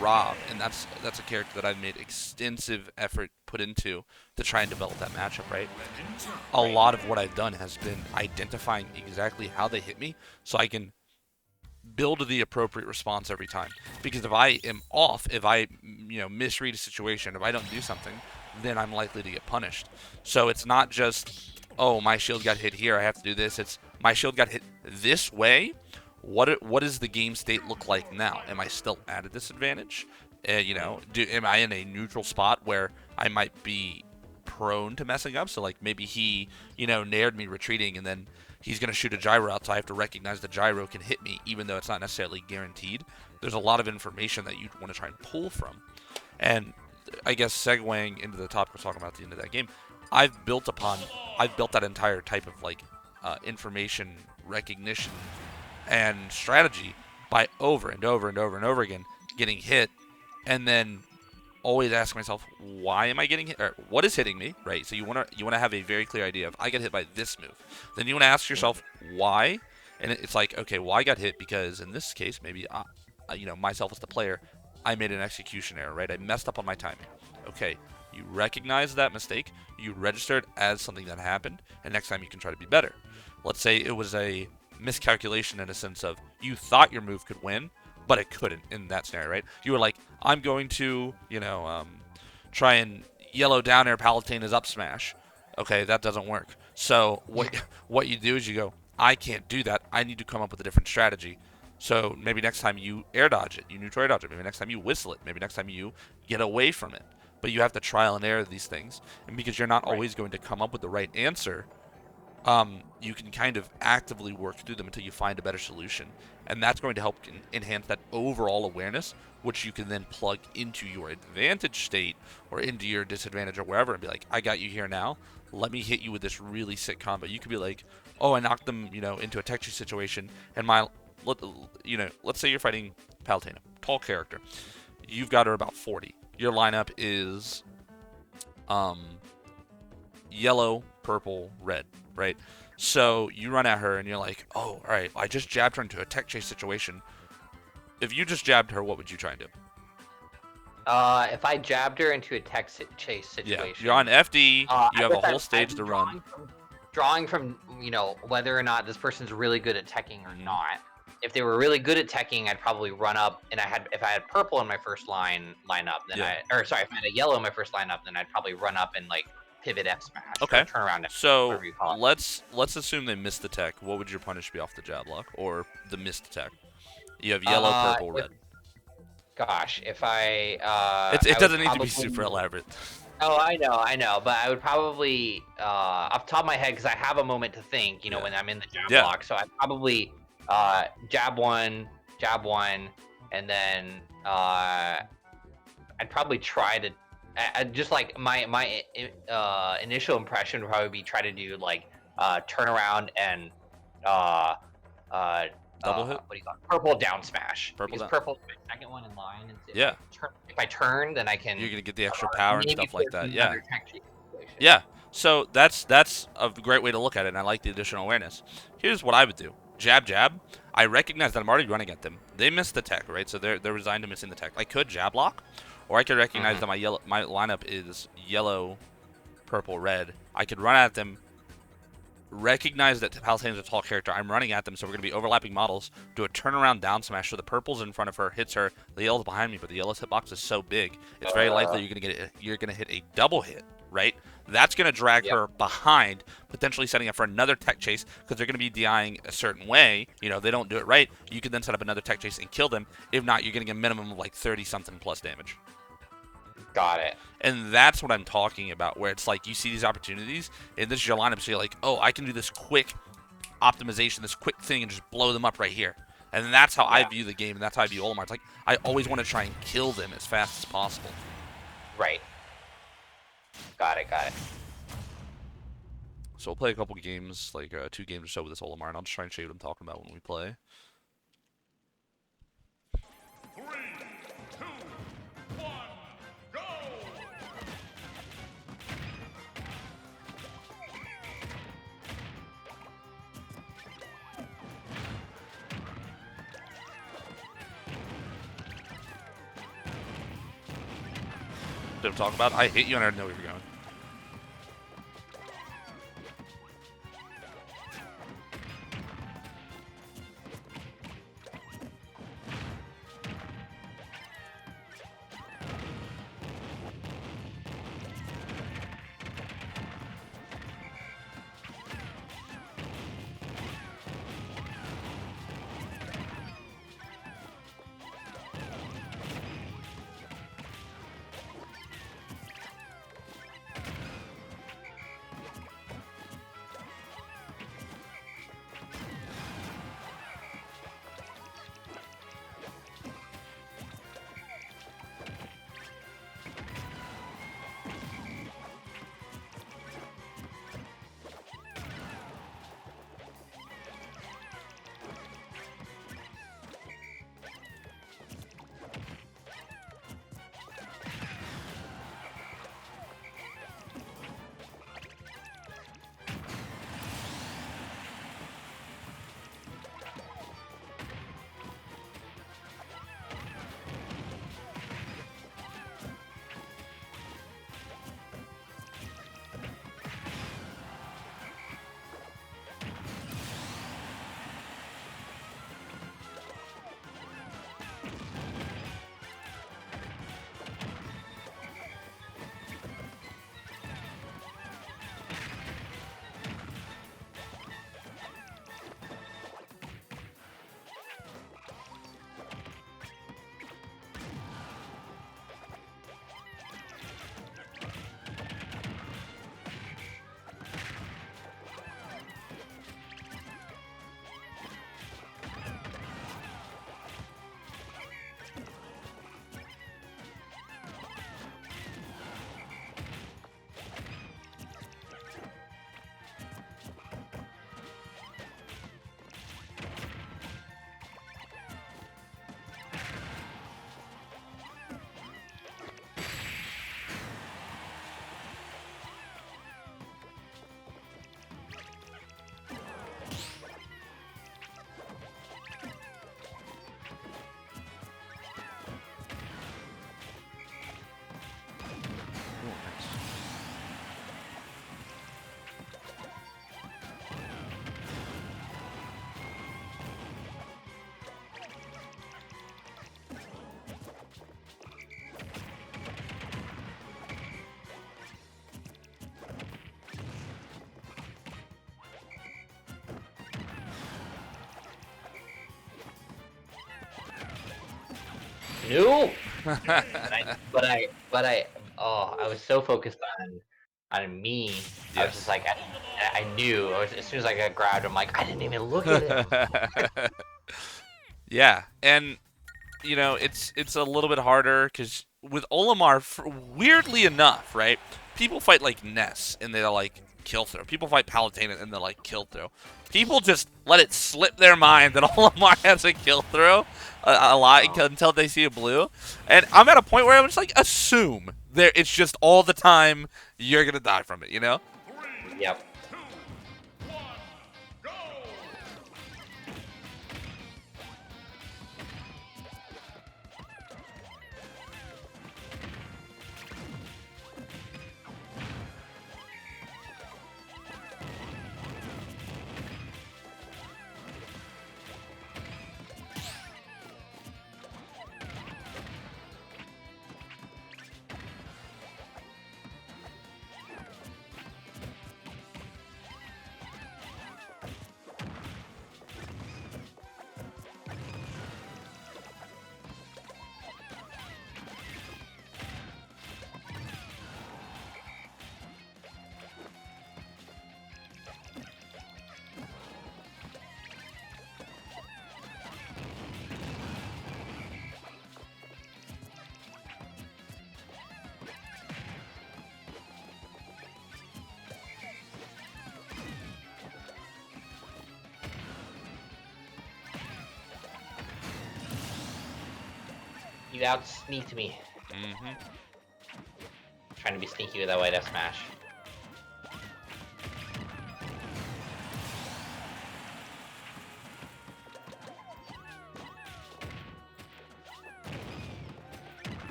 Rob, and that's a character that I've made extensive effort put into to try and develop that matchup, right? A lot of what I've done has been identifying exactly how they hit me so I can build the appropriate response every time. Because if I am off, if I, misread a situation, if I don't do something, then I'm likely to get punished. So it's not just, oh, my shield got hit here, I have to do this. It's my shield got hit this way. What does the game state look like now? Am I still at a disadvantage? Am I in a neutral spot where I might be prone to messing up? So like maybe he, nared me retreating, and then he's going to shoot a gyro out, so I have to recognize the gyro can hit me, even though it's not necessarily guaranteed. There's a lot of information that you'd want to try and pull from. And I guess segueing into the topic we're talking about at the end of that game, I've built that entire type of like information recognition and strategy by over and over and over and over again getting hit, and then always ask myself, why am I getting hit, or what is hitting me, right? So you want to have a very clear idea of, I get hit by this move. Then you want to ask yourself why, and it's like, okay, well, I got hit because in this case, maybe myself as the player, I made an execution error, right? I messed up on my timing. Okay, you recognize that mistake, you register it as something that happened, and next time you can try to be better. Let's say it was a miscalculation in a sense of you thought your move could win, but it couldn't in that scenario, right? You were like, I'm going to, try and yellow down air Palutena his up smash. Okay, that doesn't work. So what you do is you go, I can't do that. I need to come up with a different strategy. So maybe next time you air dodge it, you neutral air dodge it. Maybe next time you whistle it. Maybe next time you get away from it. But you have to trial and error these things. And because you're not always going to come up with the right answer, you can kind of actively work through them until you find a better solution. And that's going to help enhance that overall awareness, which you can then plug into your advantage state or into your disadvantage or wherever and be like, I got you here now. Let me hit you with this really sick combo. You could be like, oh, I knocked them, into a tech tree situation, and let's say you're fighting Palutena, tall character. You've got her about 40. Your lineup is yellow, purple, red, right? So you run at her and you're like, oh, all right, I just jabbed her into a tech chase situation. If you just jabbed her, what would you try and do? If I jabbed her into a tech chase situation. Yeah, you're on FD, you have a whole stage to run. Drawing from, whether or not this person's really good at teching or not. If they were really good at teching, I'd probably run up, and if I had purple in my first lineup, then if I had a yellow in my first lineup, then I'd probably run up and like pivot F smash. Okay. Turn around. So let's assume they missed the tech. What would your punish be off the jab lock or the missed tech? You have yellow, purple, red. Gosh, if I it doesn't need to be super elaborate. Oh, I know, but I would probably off the top of my head, because I have a moment to think, when I'm in the jab block, so I'd probably jab one, and then I'd probably try to just like my initial impression would probably be try to do like turn around and uh uh Double hit. what do you call it? Purple down smash. Purple Because down. purple's my second one in line, and Yeah. if I turn, then I can. You're gonna get the extra power and maybe stuff like force that. Yeah. another tech chase situation. Yeah. So that's a great way to look at it, and I like the additional awareness. Here's what I would do: jab, jab. I recognize that I'm already running at them. They missed the tech, right? So they're resigned to missing the tech. I could jab lock, or I could recognize that my lineup is yellow, purple, red. I could run at them, recognize that Palisades is a tall character. I'm running at them, so we're going to be overlapping models. Do a turnaround down smash, so the purple's in front of her, hits her. The yellow's behind me, but the yellow's hitbox is so big, it's very likely you're going to hit a double hit, right? That's going to drag her behind, potentially setting up for another tech chase, because they're going to be DIing a certain way. You know, they don't do it right. You can then set up another tech chase and kill them. If not, you're getting a minimum of like 30-something plus damage. Got it. And that's what I'm talking about, where it's like you see these opportunities, and this is your lineup, so you're like, oh, I can do this quick optimization, this quick thing, and just blow them up right here. And that's how I view the game, and that's how I view Olimar. It's like, I always want to try and kill them as fast as possible. Right. Got it, got it. So we'll play a couple games, like 2 games or so with this Olimar, and I'll just try and show you what I'm talking about when we play. 3, 2, 1, go! What I'm talking about? I hit you and I didn't know where you were going. No. I was so focused on me. Yes. I was just like, I knew. As soon as I got grabbed, I'm like, I didn't even look at it. Yeah, and you know, it's a little bit harder because with Olimar, weirdly enough, right? People fight like Ness and they're like kill throw. People fight Palutena and they're like kill throw. People just let it slip their mind that Olimar has a kill throw a lot Oh. until they see a blue. And I'm at a point where I'm just like, assume there it's just all the time you're gonna die from it, you know? Yep. You out sneaked me. Mm-hmm. Trying to be sneaky with that white F smash.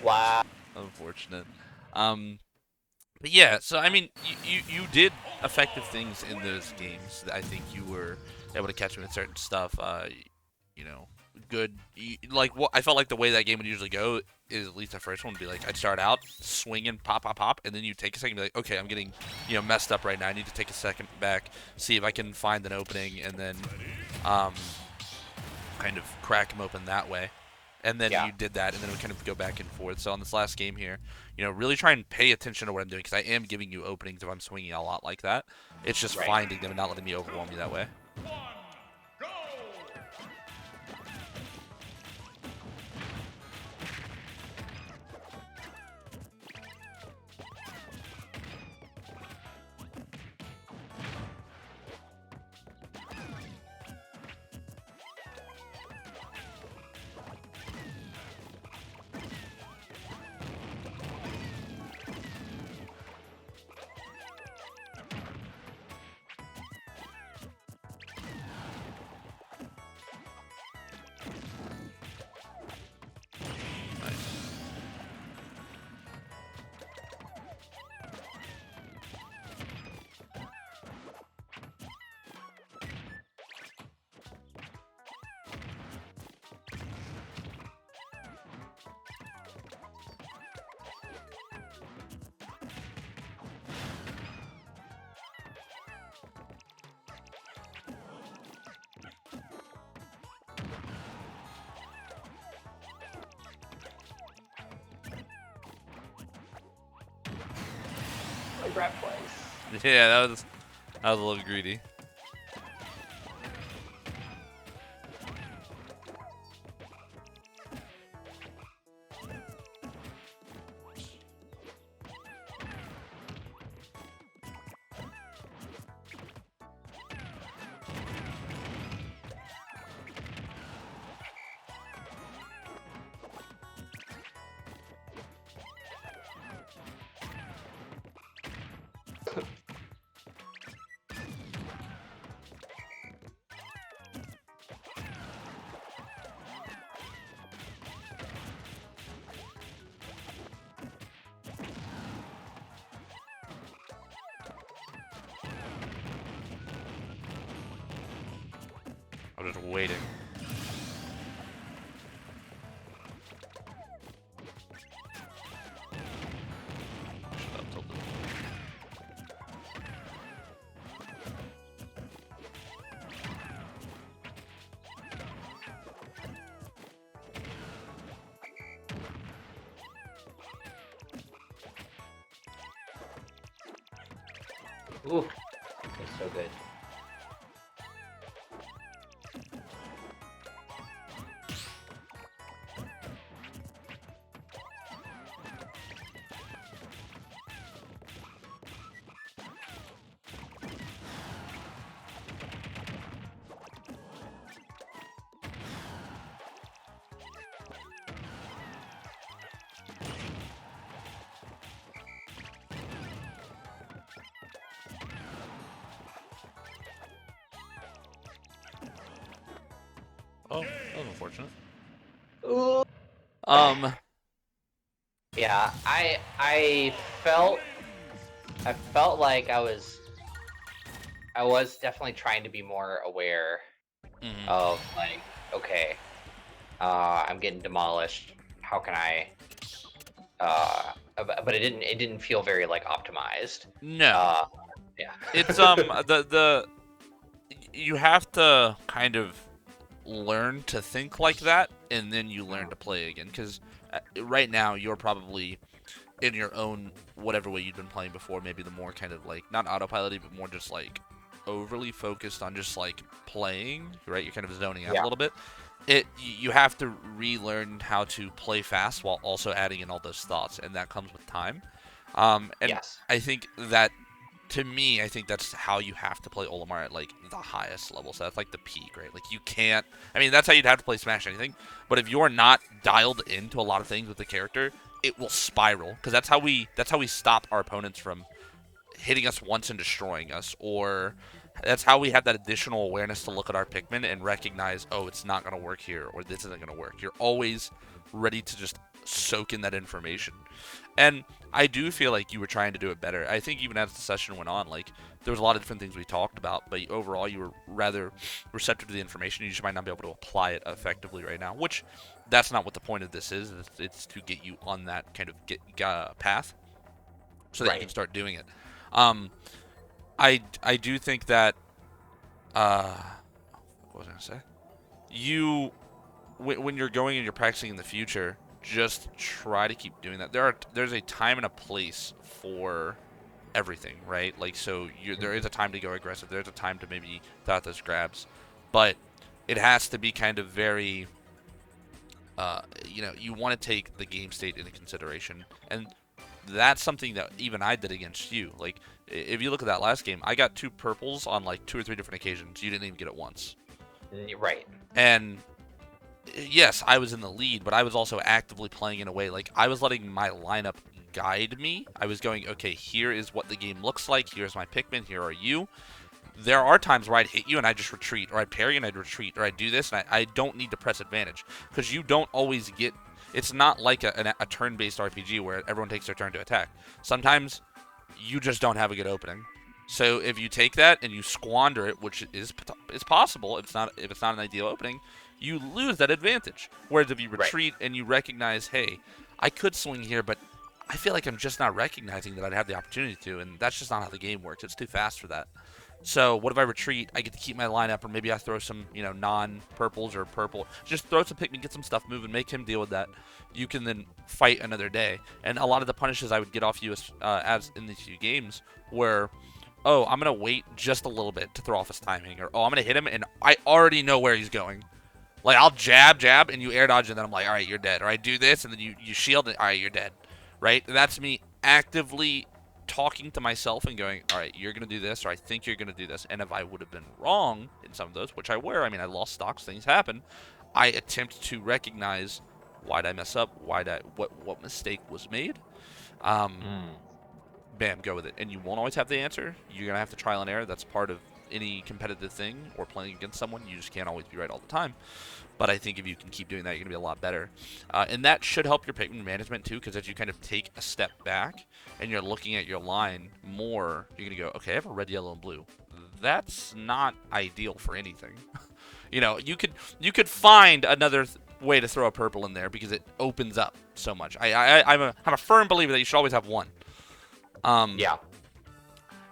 Wow. Unfortunate. But yeah, so I mean, you did effective things in those games. I think you were able to catch him in certain stuff. You know, good. Like what I felt like the way that game would usually go is at least the first one would be like I'd start out swinging, pop, pop, pop, and then you take a second, and be like, okay, I'm getting messed up right now. I need to take a second back, see if I can find an opening, and then kind of crack him open that way. And then you did that, and then we kind of go back and forth. So on this last game here, really try and pay attention to what I'm doing, because I am giving you openings if I'm swinging a lot like that. It's just finding them and not letting me overwhelm you that way. I grabbed twice. Yeah, that was a little greedy. I'm just waiting. Shut up, Tilted. Ooh, that's so good. Oh, that was unfortunate. Ooh. Yeah, I felt like I was definitely trying to be more aware of like, okay, I'm getting demolished. How can I? But it didn't feel very like optimized. No. Yeah. It's you have to kind of learn to think like that, and then you learn to play again. Because right now you're probably in your own whatever way you've been playing before, maybe the more kind of like not autopiloty, but more just like overly focused on just like playing. Right, you're kind of zoning out a little bit. You have to relearn how to play fast while also adding in all those thoughts, and that comes with time. And Yes. I think that, to me, I think that's how you have to play Olimar at like the highest level. So that's like the peak, right? Like you can't. I mean, that's how you'd have to play Smash anything. But if you're not dialed into a lot of things with the character, it will spiral. Because that's how we stop our opponents from hitting us once and destroying us, or that's how we have that additional awareness to look at our Pikmin and recognize, oh, it's not going to work here, or this isn't going to work. You're always ready to just soak in that information. And I do feel like you were trying to do it better. I think even as the session went on, like, there was a lot of different things we talked about, but overall you were rather receptive to the information. You just might not be able to apply it effectively right now, which that's not what the point of this is. It's to get you on that kind of path so that you can start doing it. I do think that what was I gonna say? You when you're going and you're practicing in the future, just try to keep doing that. There's a time and a place for everything, right? Like, so there is a time to go aggressive. There's a time to maybe throw out those grabs, but it has to be kind of very you want to take the game state into consideration, and that's something that even I did against you. Like, if you look at that last game, I got 2 purples on like 2 or 3 different occasions. You didn't even get it once. Right. And yes, I was in the lead, but I was also actively playing in a way like I was letting my lineup guide me. I was going, okay, here is what the game looks like. Here's my Pikmin. Here are you. There are times where I'd hit you and I'd just retreat, or I'd parry and I'd retreat, or I'd do this, and I don't need to press advantage, because you don't always get. It's not like a turn-based RPG where everyone takes their turn to attack. Sometimes you just don't have a good opening. So if you take that and you squander it, which is possible if it's not an ideal opening, you lose that advantage. Whereas if you retreat and you recognize, hey, I could swing here, but I feel like I'm just not recognizing that I'd have the opportunity to, and that's just not how the game works. It's too fast for that. So what if I retreat? I get to keep my lineup, or maybe I throw some, non-purples or purple. Just throw some Pikmin, get some stuff moving, make him deal with that. You can then fight another day. And a lot of the punishes I would get off you as in these few games were, oh, I'm gonna wait just a little bit to throw off his timing, or oh, I'm gonna hit him and I already know where he's going. Like I'll jab, and you air dodge, and then I'm like, all right, you're dead. Or I do this, and then you shield, and all right, you're dead. Right? That's me actively talking to myself and going, all right, you're gonna do this, or I think you're gonna do this. And if I would have been wrong in some of those, which I were, I mean, I lost stocks, things happen. I attempt to recognize why did I mess up, what mistake was made. Bam, go with it. And you won't always have the answer. You're gonna have to trial and error. That's part of any competitive thing or playing against someone. You just can't always be right all the time. But I think if you can keep doing that, you're going to be a lot better. And that should help your Pikmin management, too, because as you kind of take a step back and you're looking at your line more, you're going to go, okay, I have a red, yellow, and blue. That's not ideal for anything. You could find another way to throw a purple in there because it opens up so much. I'm a firm believer that you should always have one. Yeah.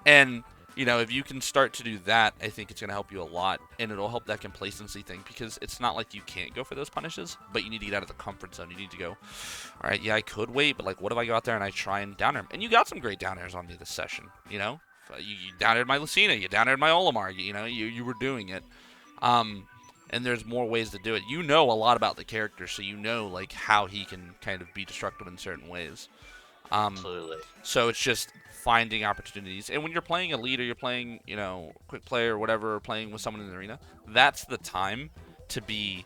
And if you can start to do that, I think it's going to help you a lot, and it'll help that complacency thing, because it's not like you can't go for those punishes, but you need to get out of the comfort zone. You need to go, all right, yeah, I could wait, but, like, what if I go out there and I try and down air him? And you got some great down airs on me this session, You down aired my Lucina, you down aired my Olimar, you were doing it. And there's more ways to do it. You know a lot about the character, so you know, like, how he can kind of be destructive in certain ways. Absolutely. So it's just finding opportunities. And when you're playing a leader, you're playing, quick play or whatever, or playing with someone in the arena, that's the time to be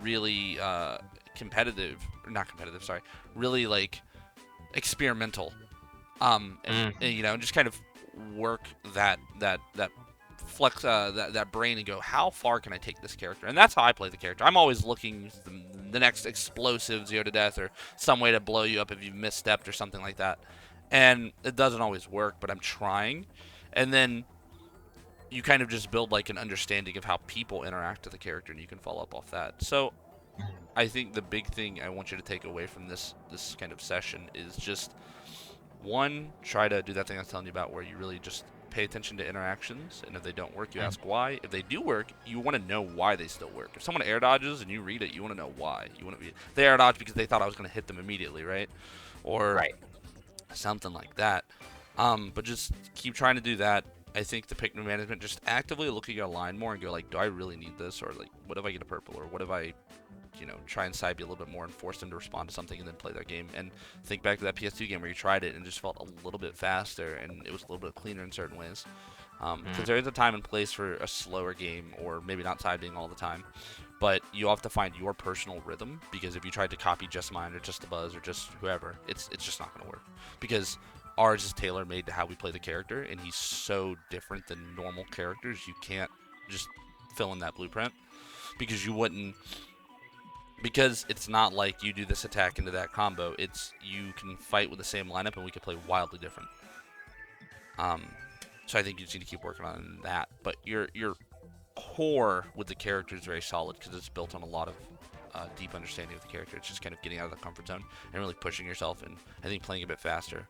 really competitive. Not competitive, sorry. Really, like, experimental. And just kind of work that flex that brain and go, how far can I take this character? And that's how I play the character. I'm always looking the next explosive 0 to death, or some way to blow you up if you've misstepped or something like that. And it doesn't always work, but I'm trying. And then you kind of just build, like, an understanding of how people interact with the character, and you can follow up off that. So I think the big thing I want you to take away from this kind of session is just, one, try to do that thing I was telling you about, where you really just pay attention to interactions, and if they don't work, you ask why. If they do work, you want to know why they still work. If someone air dodges and you read it, you want to know why. They air dodge because they thought I was going to hit them immediately, right? Or something like that. But just keep trying to do that. I think the Pikmin management, just actively look at your line more and go, like, do I really need this? Or, like, what if I get a purple? Or what if I try and side be a little bit more and force them to respond to something and then play their game. And think back to that PS2 game where you tried it and just felt a little bit faster and it was a little bit cleaner in certain ways. Because there is a time and place for a slower game, or maybe not side being all the time. But you have to find your personal rhythm, because if you tried to copy just mine or just the Buzz or just whoever, it's just not going to work. Because ours is tailor-made to how we play the character, and he's so different than normal characters, you can't just fill in that blueprint. Because you wouldn't... Because it's not like you do this attack into that combo. It's you can fight with the same lineup and we could play wildly different. So I think you just need to keep working on that. But your core with the character is very solid because it's built on a lot of deep understanding of the character. It's just kind of getting out of the comfort zone and really pushing yourself. And I think playing a bit faster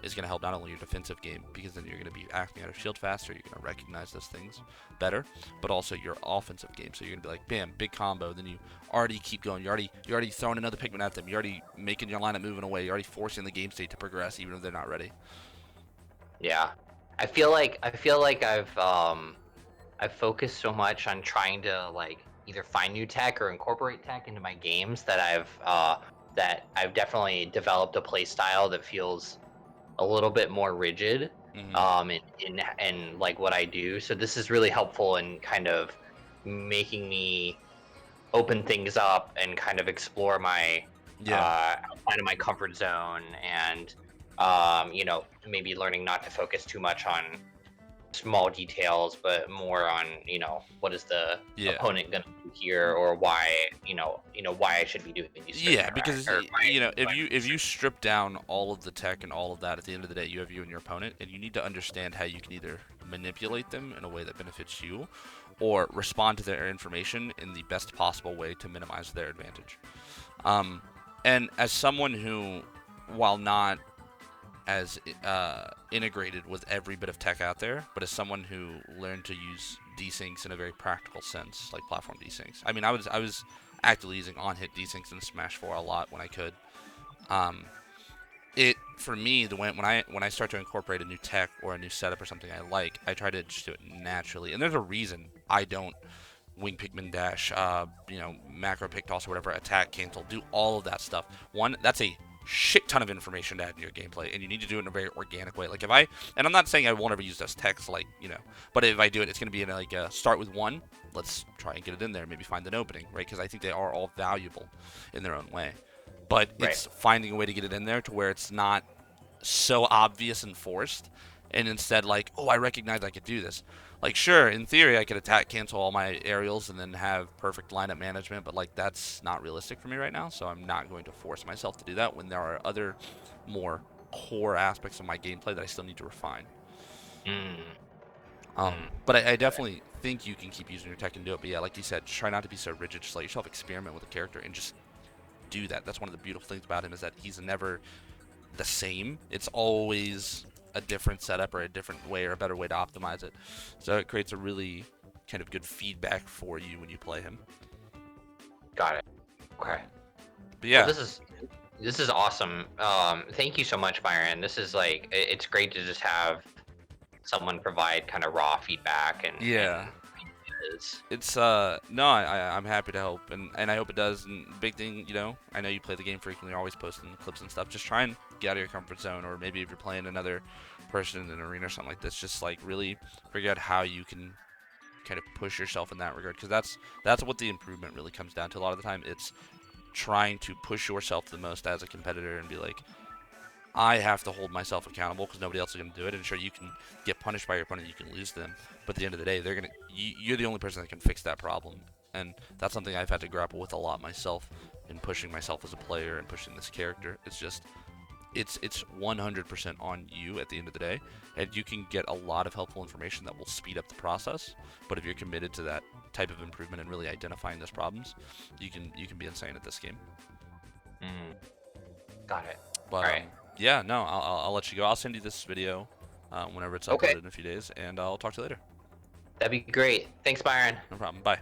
is going to help not only your defensive game, because then you're going to be acting out of shield faster, you're going to recognize those things better, but also your offensive game. So you're going to be like, bam, big combo, then you already keep going. You're already throwing another Pikmin at them. You're already making your lineup moving away. You're already forcing the game state to progress, even if they're not ready. Yeah, I feel like I've focused so much on trying to, like, either find new tech or incorporate tech into my games that I've definitely developed a play style that feels a little bit more rigid in like what I do. So this is really helpful in kind of making me open things up and kind of explore my outside of my comfort zone, and maybe learning not to focus too much on small details, but more on what is the opponent gonna do here, or why why I should be doing these. Because if you strip down all of the tech and all of that, at the end of the day, you have you and your opponent, and you need to understand how you can either manipulate them in a way that benefits you, or respond to their information in the best possible way to minimize their advantage. And as someone who, while not as integrated with every bit of tech out there, but as someone who learned to use desyncs in a very practical sense, like platform desyncs. I mean, I was actively using on-hit desyncs in Smash 4 a lot when I could. It for me, when I start to incorporate a new tech or a new setup or something I like, I try to just do it naturally. And there's a reason I don't wing Pikmin dash, macro pick toss or whatever, attack, cancel, do all of that stuff. One, that's a shit ton of information to add in your gameplay, and you need to do it in a very organic way. Like and I'm not saying I won't ever use this text, but if I do it, it's going to be in start with one, let's try and get it in there, maybe find an opening, right? Because I think they are all valuable in their own way. But it's finding a way to get it in there to where it's not so obvious and forced, and instead oh, I recognize I could do this. Like, sure, in theory, I could attack, cancel all my aerials, and then have perfect lineup management, but that's not realistic for me right now, so I'm not going to force myself to do that when there are other more core aspects of my gameplay that I still need to refine. But I definitely think you can keep using your tech and do it, but yeah, like you said, try not to be so rigid. Just let yourself experiment with the character and just do that. That's one of the beautiful things about him, is that he's never the same. It's always a different setup or a different way or a better way to optimize it. So it creates a really kind of good feedback for you when you play him. Got it. Okay. But yeah. Well, this is awesome. Thank you so much, Byron. This is it's great to just have someone provide kind of raw feedback and yeah. It's no, I'm happy to help, and I hope it does. And big thing, I know you play the game frequently, you're always posting clips and stuff. Just try and get out of your comfort zone, or maybe if you're playing another person in an arena or something like this, just really figure out how you can kind of push yourself in that regard, because that's what the improvement really comes down to. A lot of the time, it's trying to push yourself the most as a competitor and be like, I have to hold myself accountable because nobody else is going to do it. And sure, you can get punished by your opponent, you can lose them, but at the end of the day, you're the only person that can fix that problem. And that's something I've had to grapple with a lot myself in pushing myself as a player and pushing this character. It's just, it's 100% on you at the end of the day, and you can get a lot of helpful information that will speed up the process. But if you're committed to that type of improvement and really identifying those problems, you can be insane at this game. Got it. But, all right. Yeah, no, I'll let you go. I'll send you this video whenever it's uploaded in a few days, and I'll talk to you later. That'd be great. Thanks, Byron. No problem. Bye.